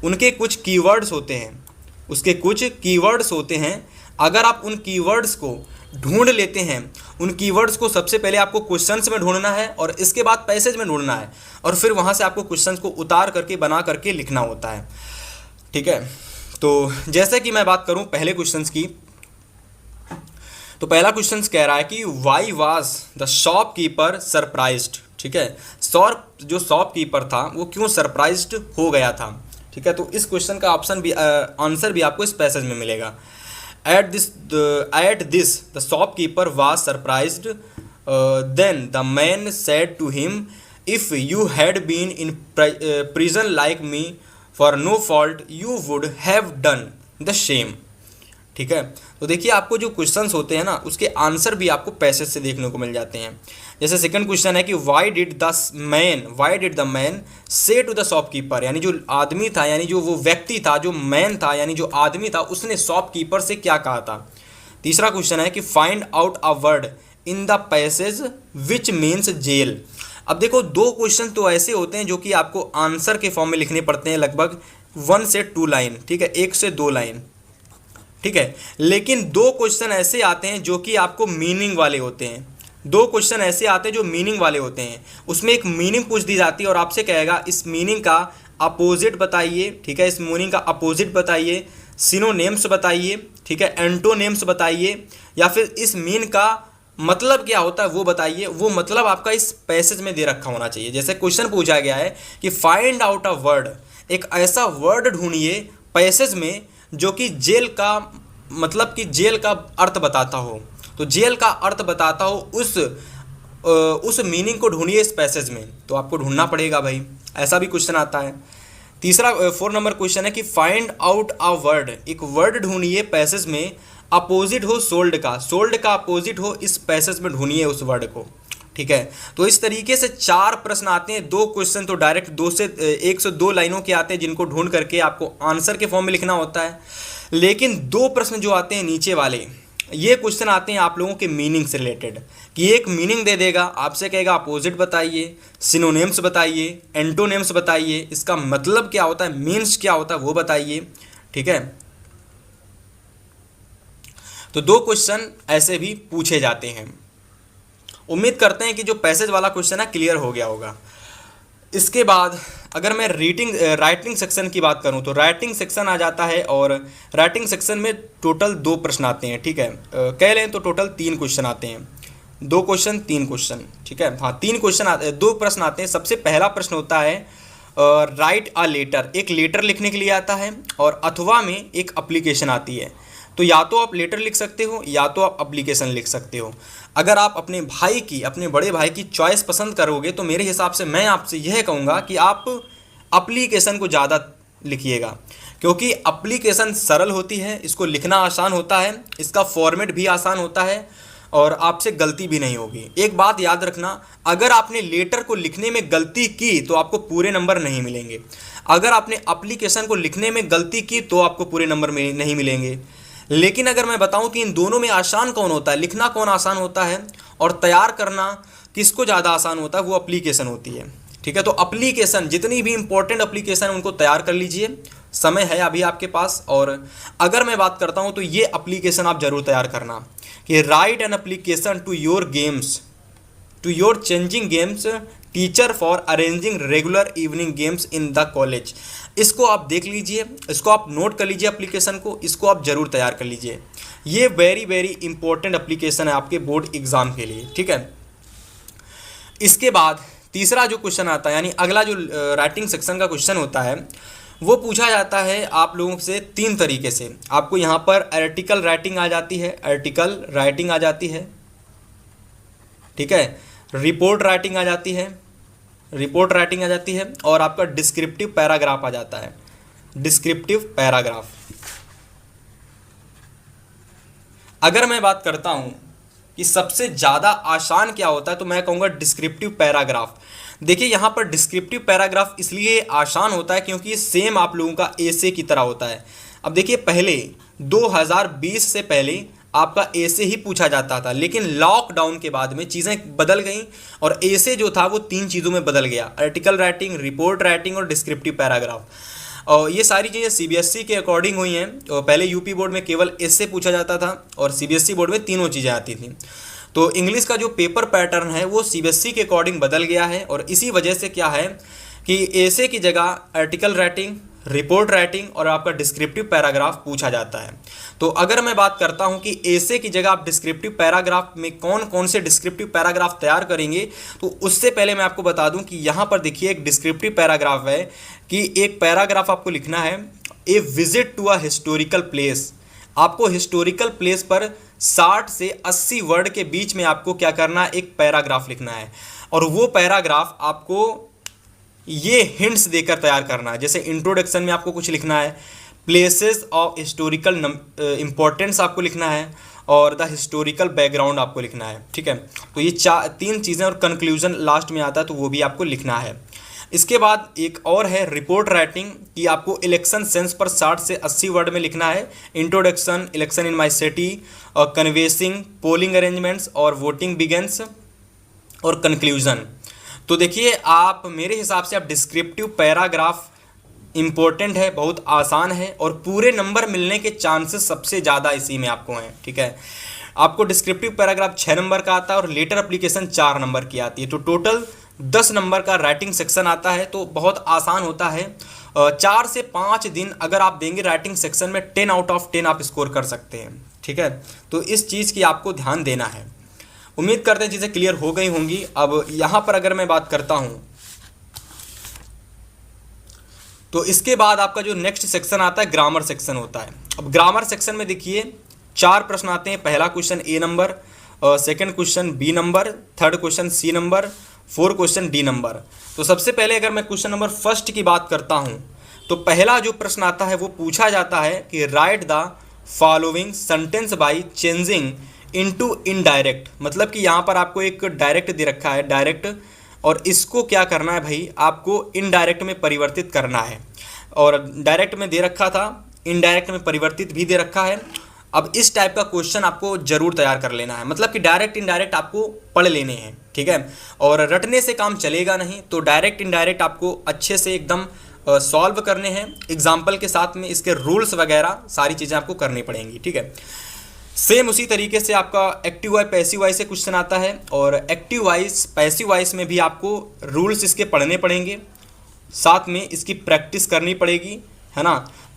उनके कुछ कीवर्ड्स होते हैं, उसके कुछ कीवर्ड्स होते हैं, अगर आप उन कीवर्ड्स को ढूंढ लेते हैं, उन कीवर्ड्स को सबसे पहले आपको क्वेश्चंस में ढूंढना है और इसके बाद पैसेज में ढूंढना है, और फिर वहाँ से आपको क्वेश्चंस को उतार करके बना करके लिखना होता है, ठीक है। तो जैसे कि मैं बात करूँ पहले क्वेश्चंस की, तो पहला क्वेश्चन कह रहा है कि why was the shopkeeper surprised, ठीक है, जो शॉपकीपर था वो क्यों सरप्राइज्ड हो गया था, ठीक है। तो इस क्वेश्चन का ऑप्शन भी आंसर भी आपको इस पैसेज में मिलेगा। At this the shopkeeper was surprised, then the man said to him, if you had been in prison like me for no fault you would have done the same, ठीक है। तो देखिए आपको जो क्वेश्चंस होते हैं ना, उसके आंसर भी आपको पैसेज से देखने को मिल जाते हैं। जैसे सेकंड क्वेश्चन है कि वाई डिड द मैन से टू द शॉपकीपर, यानी जो आदमी था, यानी जो वो व्यक्ति था, जो मैन था, यानी जो आदमी था, उसने शॉपकीपर से क्या कहा था। तीसरा क्वेश्चन है कि find out a word in the passage which means jail. अब देखो 2 क्वेश्चन तो ऐसे होते हैं जो कि आपको आंसर के फॉर्म में लिखने पड़ते हैं, लगभग 1 से 2 लाइन, ठीक है, 1 से 2 लाइन, ठीक है। लेकिन 2 क्वेश्चन ऐसे आते हैं जो कि आपको मीनिंग वाले होते हैं। 2 क्वेश्चन ऐसे आते हैं जो मीनिंग वाले होते हैं, उसमें एक मीनिंग पूछ दी जाती है और आपसे कहेगा इस मीनिंग का अपोजिट बताइए, ठीक है, इस मीनिंग का अपोजिट बताइए, सिनोनिम्स बताइए, ठीक है, एंटोनिम्स बताइए, या फिर इस मीन का मतलब क्या होता है वो बताइए। वो मतलब आपका इस पैसेज में दे रखा होना चाहिए। जैसे क्वेश्चन पूछा गया है कि फाइंड आउट अ वर्ड, एक ऐसा वर्ड ढूंढिए पैसेज में जो कि जेल का मतलब कि जेल का अर्थ बताता हो, तो जेल का अर्थ बताता हो उस मीनिंग को ढूंढिए इस पैसेज में। तो आपको ढूंढना पड़ेगा भाई, ऐसा भी क्वेश्चन आता है। तीसरा 4 नंबर क्वेश्चन है कि फाइंड आउट अ वर्ड, एक वर्ड ढूंढिए पैसेज में अपोजिट हो सोल्ड का अपोजिट हो इस पैसेज में ढूंढिए उस वर्ड को, ठीक है। तो इस तरीके से 4 प्रश्न आते हैं। 2 क्वेश्चन तो डायरेक्ट 1 से 2 लाइनों के आते हैं जिनको ढूंढ करके आपको आंसर के फॉर्म में लिखना होता है। लेकिन 2 प्रश्न जो आते हैं नीचे वाले, ये क्वेश्चन आते हैं आप लोगों के मीनिंग से रिलेटेड, कि एक मीनिंग दे देगा, आपसे कहेगा अपोजिट बताइए, सिनोनिम्स बताइए, एंटोनिम्स बताइए, इसका मतलब क्या होता है, मीन्स क्या होता है वो बताइए, ठीक है। तो 2 क्वेश्चन ऐसे भी पूछे जाते हैं। उम्मीद करते हैं कि जो पैसेज वाला क्वेश्चन है क्लियर हो गया होगा। इसके बाद अगर मैं राइटिंग सेक्शन की बात करूं तो राइटिंग सेक्शन आ जाता है, और राइटिंग सेक्शन में टोटल 2 प्रश्न आते हैं, ठीक है, कह लें तो टोटल 3 क्वेश्चन आते हैं, 2 क्वेश्चन 3 क्वेश्चन, ठीक है, हाँ 3 क्वेश्चन 2 प्रश्न आते हैं। सबसे पहला प्रश्न होता है राइट अ लेटर, एक लेटर लिखने के लिए आता है, और अथवा में एक एप्लीकेशन आती है। तो या तो आप लेटर लिख सकते हो या तो आप एप्लीकेशन लिख सकते हो। अगर आप अपने बड़े भाई की चॉइस पसंद करोगे तो मेरे हिसाब से मैं आपसे यह कहूँगा कि आप एप्लीकेशन को ज़्यादा लिखिएगा, क्योंकि एप्लीकेशन सरल होती है, इसको लिखना आसान होता है, इसका फॉर्मेट भी आसान होता है, और आपसे गलती भी नहीं होगी। एक बात याद रखना, अगर आपने लेटर को लिखने में गलती की तो आपको पूरे नंबर नहीं मिलेंगे। अगर आपने एप्लीकेशन को लिखने में गलती की तो आपको पूरे नंबर नहीं मिलेंगे। लेकिन अगर मैं बताऊं कि इन दोनों में आसान कौन होता है, लिखना कौन आसान होता है और तैयार करना किसको ज़्यादा आसान होता है, वो एप्लीकेशन होती है, ठीक है। तो एप्लीकेशन, जितनी भी इंपॉर्टेंट एप्लीकेशन उनको तैयार कर लीजिए, समय है अभी आपके पास। और अगर मैं बात करता हूं तो ये एप्लीकेशन आप जरूर तैयार करना कि write an application to your changing games teacher for arranging regular evening games in the college. इसको आप देख लीजिए, इसको आप नोट कर लीजिए एप्लीकेशन को, इसको आप ज़रूर तैयार कर लीजिए। ये वेरी वेरी इंपॉर्टेंट एप्लीकेशन है आपके बोर्ड एग्ज़ाम के लिए, ठीक है। इसके बाद तीसरा जो क्वेश्चन आता है, यानी अगला जो राइटिंग सेक्शन का क्वेश्चन होता है, वो पूछा जाता है आप लोगों से 3 तरीके से। आपको यहाँ पर आर्टिकल राइटिंग आ जाती है, ठीक है, रिपोर्ट राइटिंग आ जाती है, और आपका डिस्क्रिप्टिव पैराग्राफ आ जाता है, डिस्क्रिप्टिव पैराग्राफ। अगर मैं बात करता हूँ कि सबसे ज़्यादा आसान क्या होता है, तो मैं कहूँगा डिस्क्रिप्टिव पैराग्राफ। देखिए यहाँ पर डिस्क्रिप्टिव पैराग्राफ इसलिए आसान होता है क्योंकि ये सेम आप लोगों का एसे की तरह होता है। अब देखिए पहले 2020 से पहले आपका एसे ही पूछा जाता था, लेकिन लॉकडाउन के बाद में चीज़ें बदल गई और एसे जो था वो 3 चीज़ों में बदल गया, आर्टिकल राइटिंग, रिपोर्ट राइटिंग और डिस्क्रिप्टिव पैराग्राफ। और ये सारी चीज़ें सीबीएसई के अकॉर्डिंग हुई हैं। और पहले यूपी बोर्ड में केवल एसे पूछा जाता था और सीबीएसई बोर्ड में तीनों चीज़ें आती थी। तो इंग्लिश का जो पेपर पैटर्न है वो सीबीएसई के अकॉर्डिंग बदल गया है और इसी वजह से क्या है कि एसे की जगह आर्टिकल राइटिंग, रिपोर्ट राइटिंग और आपका डिस्क्रिप्टिव पैराग्राफ पूछा जाता है। तो अगर मैं बात करता हूं कि एसे की जगह आप डिस्क्रिप्टिव पैराग्राफ में कौन कौन से डिस्क्रिप्टिव पैराग्राफ तैयार करेंगे, तो उससे पहले मैं आपको बता दूं कि यहाँ पर देखिए एक डिस्क्रिप्टिव पैराग्राफ है कि एक पैराग्राफ आपको लिखना है, a visit to a historical place. आपको हिस्टोरिकल प्लेस पर 60 से 80 वर्ड के बीच में आपको क्या करना है, एक पैराग्राफ लिखना है। और वो पैराग्राफ आपको ये हिंट्स देकर तैयार करना है। जैसे इंट्रोडक्शन में आपको कुछ लिखना है, प्लेसेस ऑफ हिस्टोरिकल इम्पोर्टेंस आपको लिखना है और द हिस्टोरिकल बैकग्राउंड आपको लिखना है। ठीक है, तो ये 3 चीज़ें और कंक्लूजन लास्ट में आता है, तो वो भी आपको लिखना है। इसके बाद एक और है रिपोर्ट राइटिंग कि आपको इलेक्शन सेंस पर 60 से 80 वर्ड में लिखना है। Introduction, election in my city और कन्वेसिंग, पोलिंग अरेंजमेंट्स और वोटिंग बिगेंस और कंक्लूजन। तो देखिए आप मेरे हिसाब से आप डिस्क्रिप्टिव पैराग्राफ इम्पोर्टेंट है, बहुत आसान है और पूरे नंबर मिलने के चांसेस सबसे ज़्यादा इसी में आपको हैं। ठीक है, आपको डिस्क्रिप्टिव पैराग्राफ 6 नंबर का आता है और लेटर एप्लीकेशन 4 नंबर की आती है, तो टोटल 10 नंबर का राइटिंग सेक्शन आता है। तो बहुत आसान होता है। 4 से 5 दिन अगर आप देंगे राइटिंग सेक्शन में 10 आउट ऑफ 10 आप स्कोर कर सकते हैं। ठीक है, तो इस चीज़ की आपको ध्यान देना है। उम्मीद करते हैं चीज़ें क्लियर हो गई होंगी। अब यहाँ पर अगर मैं बात करता हूँ तो इसके बाद आपका जो नेक्स्ट सेक्शन आता है ग्रामर सेक्शन होता है। अब ग्रामर सेक्शन में देखिए 4 प्रश्न आते हैं। पहला question A number, second question B number, third question C number, 4 question D number. तो सबसे पहले अगर मैं क्वेश्चन नंबर फर्स्ट की बात करता हूँ तो पहला जो प्रश्न आता है वो पूछा जाता है कि right the following sentence by changing into indirect. मतलब कि यहाँ पर आपको एक डायरेक्ट दे रखा है, डायरेक्ट, और इसको क्या करना है भाई, आपको इनडायरेक्ट में परिवर्तित करना है। और डायरेक्ट में दे रखा था, इनडायरेक्ट में परिवर्तित भी दे रखा है। अब इस टाइप का क्वेश्चन आपको जरूर तैयार कर लेना है, मतलब कि डायरेक्ट इनडायरेक्ट आपको पढ़ लेने हैं। ठीक है, और रटने से काम चलेगा नहीं, तो डायरेक्ट इनडायरेक्ट आपको अच्छे से एकदम सॉल्व करने हैं एग्जाम्पल के साथ में। इसके रूल्स वगैरह सारी चीज़ें आपको करनी पड़ेंगी। ठीक है, सेम उसी तरीके से आपका एक्टिव वाइज पैसिव वाइज से क्वेश्चन आता है और एक्टिव वाइज पैसिव वाइज में भी आपको रूल्स इसके पढ़ने पड़ेंगे, साथ में इसकी प्रैक्टिस करनी पड़ेगी, है ना।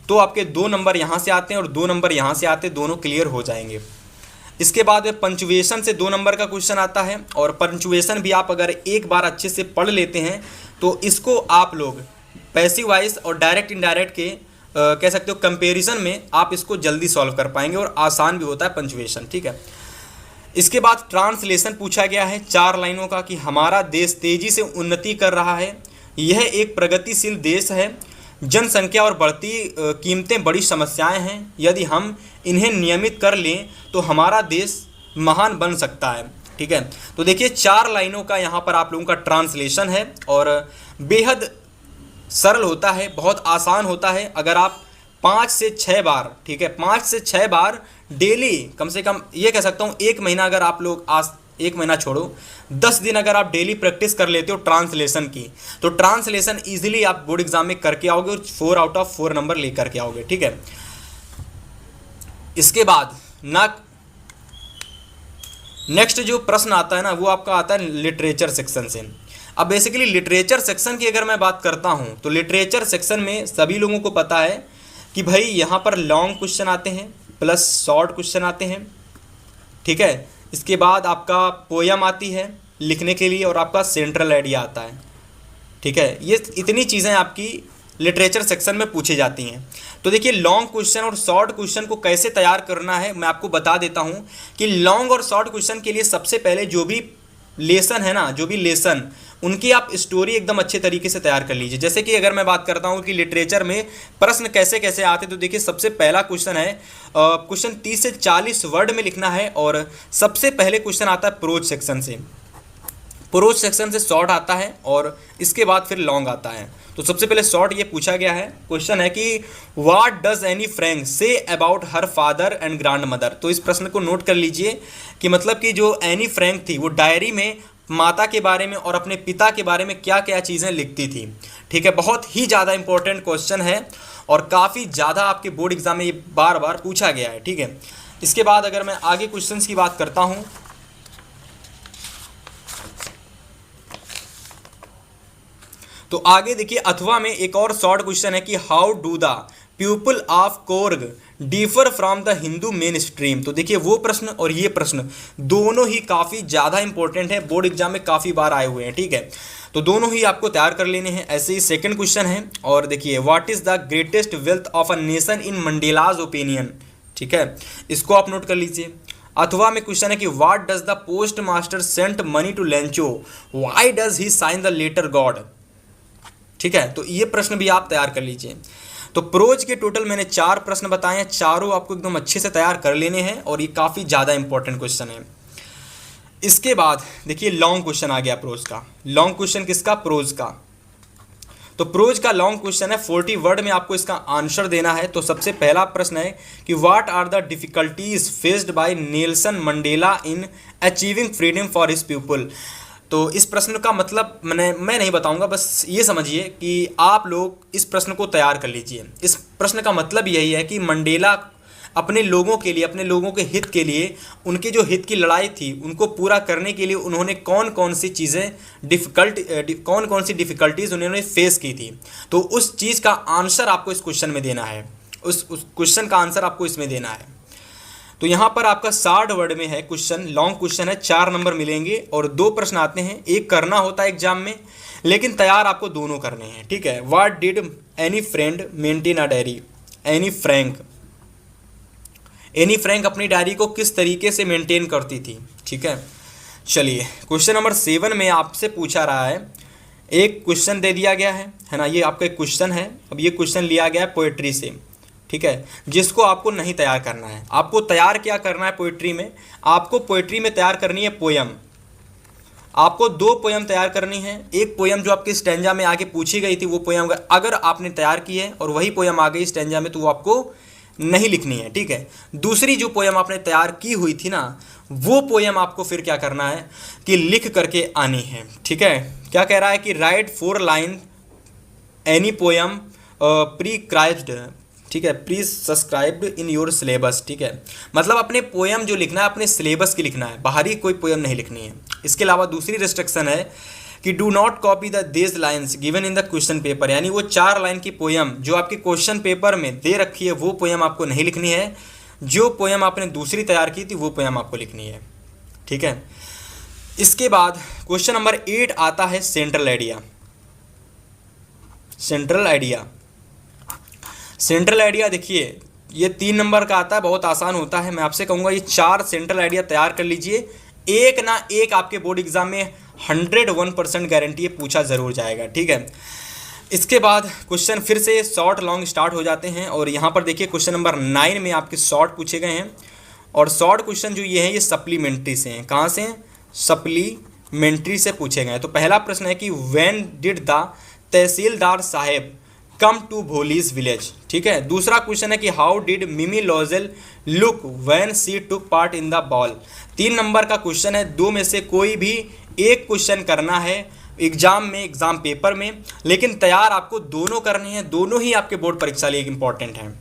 तो आपके 2 नंबर यहाँ से आते हैं और 2 नंबर यहाँ से आते हैं, दोनों क्लियर हो जाएंगे। इसके बाद पंचुएशन से 2 नंबर का क्वेश्चन आता है और पंचुएशन भी आप अगर एक बार अच्छे से पढ़ लेते हैं तो इसको आप लोग पैसिव वाइज और डायरेक्ट इनडायरेक्ट के कह सकते हो कंपैरिजन में आप इसको जल्दी सॉल्व कर पाएंगे और आसान भी होता है पंचुएशन। ठीक है, इसके बाद ट्रांसलेशन पूछा गया है 4 लाइनों का कि हमारा देश तेजी से उन्नति कर रहा है, यह एक प्रगतिशील देश है, जनसंख्या और बढ़ती कीमतें बड़ी समस्याएं हैं, यदि हम इन्हें नियमित कर लें तो हमारा देश महान बन सकता है। ठीक है, तो देखिए 4 लाइनों का यहाँ पर आप लोगों का ट्रांसलेशन है और बेहद सरल होता है, बहुत आसान होता है। अगर आप 5 से 6 बार, ठीक है, 5 से 6 बार डेली, कम से कम ये कह सकता हूँ 1 महीना, अगर आप लोग आज 1 महीना छोड़ो 10 दिन अगर आप डेली प्रैक्टिस कर लेते हो ट्रांसलेशन की, तो ट्रांसलेशन इजीली आप बोर्ड एग्जाम में करके आओगे और 4 आउट ऑफ 4 नंबर लेकर के आओगे। ठीक है, इसके बाद नेक्स्ट जो प्रश्न आता है ना वो आपका आता है लिटरेचर सेक्शन से। अब बेसिकली लिटरेचर सेक्शन की अगर मैं बात करता हूँ तो लिटरेचर सेक्शन में सभी लोगों को पता है कि भाई यहाँ पर लॉन्ग क्वेश्चन आते हैं प्लस शॉर्ट क्वेश्चन आते हैं। ठीक है, इसके बाद आपका पोयम आती है लिखने के लिए और आपका सेंट्रल आइडिया आता है। ठीक है, ये इतनी चीज़ें आपकी लिटरेचर सेक्शन में पूछी जाती हैं। तो देखिए लॉन्ग क्वेश्चन और शॉर्ट क्वेश्चन को कैसे तैयार करना है मैं आपको बता देता हूँ कि लॉन्ग और शॉर्ट क्वेश्चन के लिए सबसे पहले जो भी लेसन है ना, जो भी लेसन, उनकी आप स्टोरी एकदम अच्छे तरीके से तैयार कर लीजिए। जैसे कि अगर मैं बात करता हूँ कि लिटरेचर में प्रश्न कैसे कैसे आते, तो देखिए सबसे पहला क्वेश्चन है, क्वेश्चन 30 से 40 वर्ड में लिखना है, और सबसे पहले क्वेश्चन आता है प्रोज सेक्शन से। प्रोज सेक्शन से शॉर्ट आता है और इसके बाद फिर लॉन्ग आता है। तो सबसे पहले शॉर्ट ये पूछा गया है, क्वेश्चन है कि what does Anne Frank say about her father and grand mother. तो इस प्रश्न को नोट कर लीजिए कि मतलब कि जो एनी फ्रैंक थी वो डायरी में माता के बारे में और अपने पिता के बारे में क्या क्या चीज़ें लिखती थी। ठीक है, बहुत ही ज़्यादा इंपॉर्टेंट क्वेश्चन है और काफ़ी ज़्यादा आपके बोर्ड एग्जाम में ये बार बार पूछा गया है। ठीक है, इसके बाद अगर मैं आगे क्वेश्चंस की बात करता हूँ, तो आगे देखिए अथवा में एक और शॉर्ट क्वेश्चन है कि how do the people of Coorg differ from the Hindu mainstream. तो देखिए वो प्रश्न और ये प्रश्न दोनों ही काफ़ी ज़्यादा इंपॉर्टेंट है, बोर्ड एग्जाम में काफ़ी बार आए हुए हैं। ठीक है, तो दोनों ही आपको तैयार कर लेने हैं। ऐसे ही सेकंड क्वेश्चन है, और देखिए what is the greatest wealth of a nation in Mandela's opinion. ठीक है, इसको आप नोट कर लीजिए। अथवा में क्वेश्चन है कि what does the post master send money to Lencho, why does he sign the letter God. ठीक है, तो ये प्रश्न भी आप तैयार कर लीजिए। तो प्रोज के टोटल मैंने 4 प्रश्न बताए हैं, चारों आपको एकदम अच्छे से तैयार कर लेने हैं और ये काफ़ी ज़्यादा इंपॉर्टेंट क्वेश्चन है। इसके बाद देखिए लॉन्ग क्वेश्चन आ गया प्रोज का। लॉन्ग क्वेश्चन किसका? प्रोज का। तो प्रोज का लॉन्ग क्वेश्चन है, 40 वर्ड में आपको इसका आंसर देना है। तो सबसे पहला प्रश्न है कि what are the difficulties faced by Nelson Mandela in achieving freedom for his people. तो इस प्रश्न का मतलब मैं नहीं बताऊंगा, बस ये समझिए कि आप लोग इस प्रश्न को तैयार कर लीजिए। इस प्रश्न का मतलब यही है कि मंडेला अपने लोगों के लिए, अपने लोगों के हित के लिए, उनके जो हित की लड़ाई थी उनको पूरा करने के लिए उन्होंने कौन कौन सी चीज़ें कौन कौन सी डिफ़िकल्टीज़ उन्होंने फेस की थी। तो उस चीज़ का आंसर आपको इस क्वेश्चन में देना है, उस क्वेश्चन का आंसर आपको इसमें देना है। तो यहाँ पर आपका 60 वर्ड में है क्वेश्चन, लॉन्ग क्वेश्चन है, 4 नंबर मिलेंगे और 2 प्रश्न आते हैं। एक करना होता है एग्जाम में, लेकिन तैयार आपको दोनों करने हैं। ठीक है, what did any friend maintain a diary. Anne Frank अपनी डायरी को किस तरीके से मेंटेन करती थी। ठीक है, चलिए क्वेश्चन नंबर 7 में आपसे पूछा रहा है, एक क्वेश्चन दे दिया गया है ना, ये आपका एक क्वेश्चन है। अब ये क्वेश्चन लिया गया है पोएट्री से। ठीक है, जिसको आपको नहीं तैयार करना है। आपको तैयार क्या करना है पोएट्री में? आपको पोएट्री में तैयार करनी है पोयम। आपको 2 पोयम तैयार करनी है। एक पोयम जो आपकी स्टैंजा में आगे पूछी गई थी, वो पोयम अगर आपने तैयार की है और वही पोयम आ गई स्टैंजा में, तो वो आपको नहीं लिखनी है। ठीक है, दूसरी जो पोयम आपने तैयार की हुई थी ना, वो पोयम आपको फिर क्या करना है कि लिख करके आनी है। ठीक है, क्या कह रहा है कि राइट 4 लाइन एनी पोयम प्रीस्क्राइब्ड। ठीक है, pre subscribed in your syllabus. ठीक है, मतलब अपने पोयम जो लिखना है अपने सिलेबस की लिखना है, बाहरी कोई पोयम नहीं लिखनी है। इसके अलावा दूसरी रिस्ट्रिक्शन है कि do not copy the this lines given in the question paper, यानी वो 4 लाइन की पोयम जो आपके क्वेश्चन पेपर में दे रखी है वो पोयम आपको नहीं लिखनी है। जो पोयम आपने दूसरी तैयार की थी वो पोयम आपको लिखनी है। ठीक है, इसके बाद क्वेश्चन नंबर 8 आता है सेंट्रल आइडिया। सेंट्रल आइडिया देखिए ये 3 नंबर का आता है, बहुत आसान होता है। मैं आपसे कहूँगा ये 4 सेंट्रल आइडिया तैयार कर लीजिए, एक ना एक आपके बोर्ड एग्जाम में 101% गारंटी है पूछा ज़रूर जाएगा। ठीक है, इसके बाद क्वेश्चन फिर से शॉर्ट लॉन्ग स्टार्ट हो जाते हैं और यहाँ पर देखिए क्वेश्चन नंबर 9 में आपके शॉर्ट पूछे गए हैं और शॉर्ट क्वेश्चन जो ये हैं ये सप्लीमेंट्री से हैं। कहाँ से हैं? सप्लीमेंट्री से पूछे गए हैं। तो पहला प्रश्न है कि when did the tehsildar sahib come to Bholi's village. ठीक है, दूसरा क्वेश्चन है कि how did Mimi Lazelle look when she took part in the ball. 3 नंबर का क्वेश्चन है, 2 में से कोई भी एक क्वेश्चन करना है एग्जाम में, एग्जाम पेपर में, लेकिन तैयार आपको दोनों करने हैं, दोनों ही आपके बोर्ड परीक्षा लिए इंपॉर्टेंट हैं।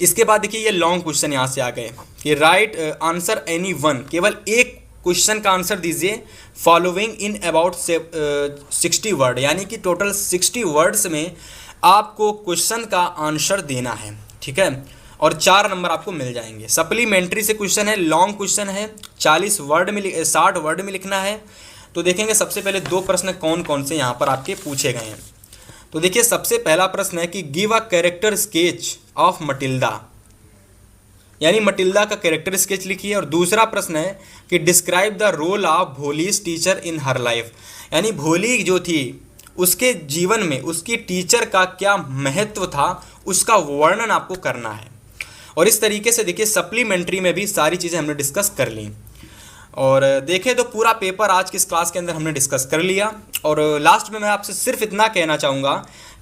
इसके बाद देखिए ये लॉन्ग क्वेश्चन यहाँ से आ गए कि राइट आंसर एनी वन, केवल एक क्वेश्चन का आंसर दीजिए फॉलोइंग इन अबाउट 60 वर्ड, यानी कि टोटल 60 वर्ड्स में आपको क्वेश्चन का आंसर देना है। ठीक है, और 4 नंबर आपको मिल जाएंगे। सप्लीमेंट्री से क्वेश्चन है, लॉन्ग क्वेश्चन है, 60 वर्ड में लिखना है। तो देखेंगे सबसे पहले 2 प्रश्न कौन कौन से यहाँ पर आपके पूछे गए हैं। तो देखिए सबसे पहला प्रश्न है कि give a character sketch of Matilda. यानी मटिल्डा का कैरेक्टर स्केच लिखिए। और दूसरा प्रश्न है कि describe the role of Bholi's teacher in her life, यानी भोली जो थी उसके जीवन में उसकी टीचर का क्या महत्व था, उसका वर्णन आपको करना है। और इस तरीके से देखिए सप्लीमेंट्री में भी सारी चीज़ें हमने डिस्कस कर ली। और देखें तो पूरा पेपर आज की इस क्लास के अंदर हमने डिस्कस कर लिया। और लास्ट में मैं आपसे सिर्फ इतना कहना चाहूँगा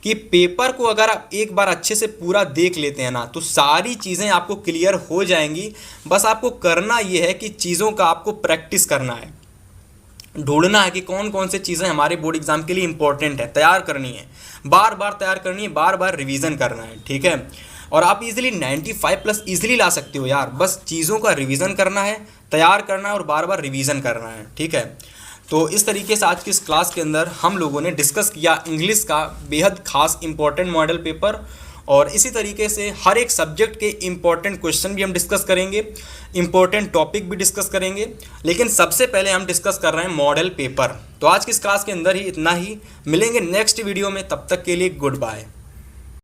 कि पेपर को अगर आप एक बार अच्छे से पूरा देख लेते हैं ना, तो सारी चीज़ें आपको क्लियर हो जाएंगी। बस आपको करना ये है कि चीज़ों का आपको प्रैक्टिस करना है, ढूंढना है कि कौन कौन से चीज़ें हमारे बोर्ड एग्जाम के लिए इंपॉर्टेंट है, तैयार करनी है, बार बार तैयार करनी है, बार बार रिवीजन करना है, ठीक है। और आप इजीली 95+ इजीली ला सकते हो यार, बस चीज़ों का रिवीजन करना है, तैयार करना है और बार बार रिवीजन करना है, ठीक है। तो इस तरीके से आज की इस क्लास के अंदर हम लोगों ने डिस्कस किया इंग्लिश का बेहद खास इंपॉर्टेंट मॉडल पेपर। और इसी तरीके से हर एक सब्जेक्ट के इंपॉर्टेंट क्वेश्चन भी हम डिस्कस करेंगे, इंपॉर्टेंट टॉपिक भी डिस्कस करेंगे, लेकिन सबसे पहले हम डिस्कस कर रहे हैं मॉडल पेपर। तो आज की इस क्लास के अंदर ही इतना ही, मिलेंगे नेक्स्ट वीडियो में, तब तक के लिए गुड बाय।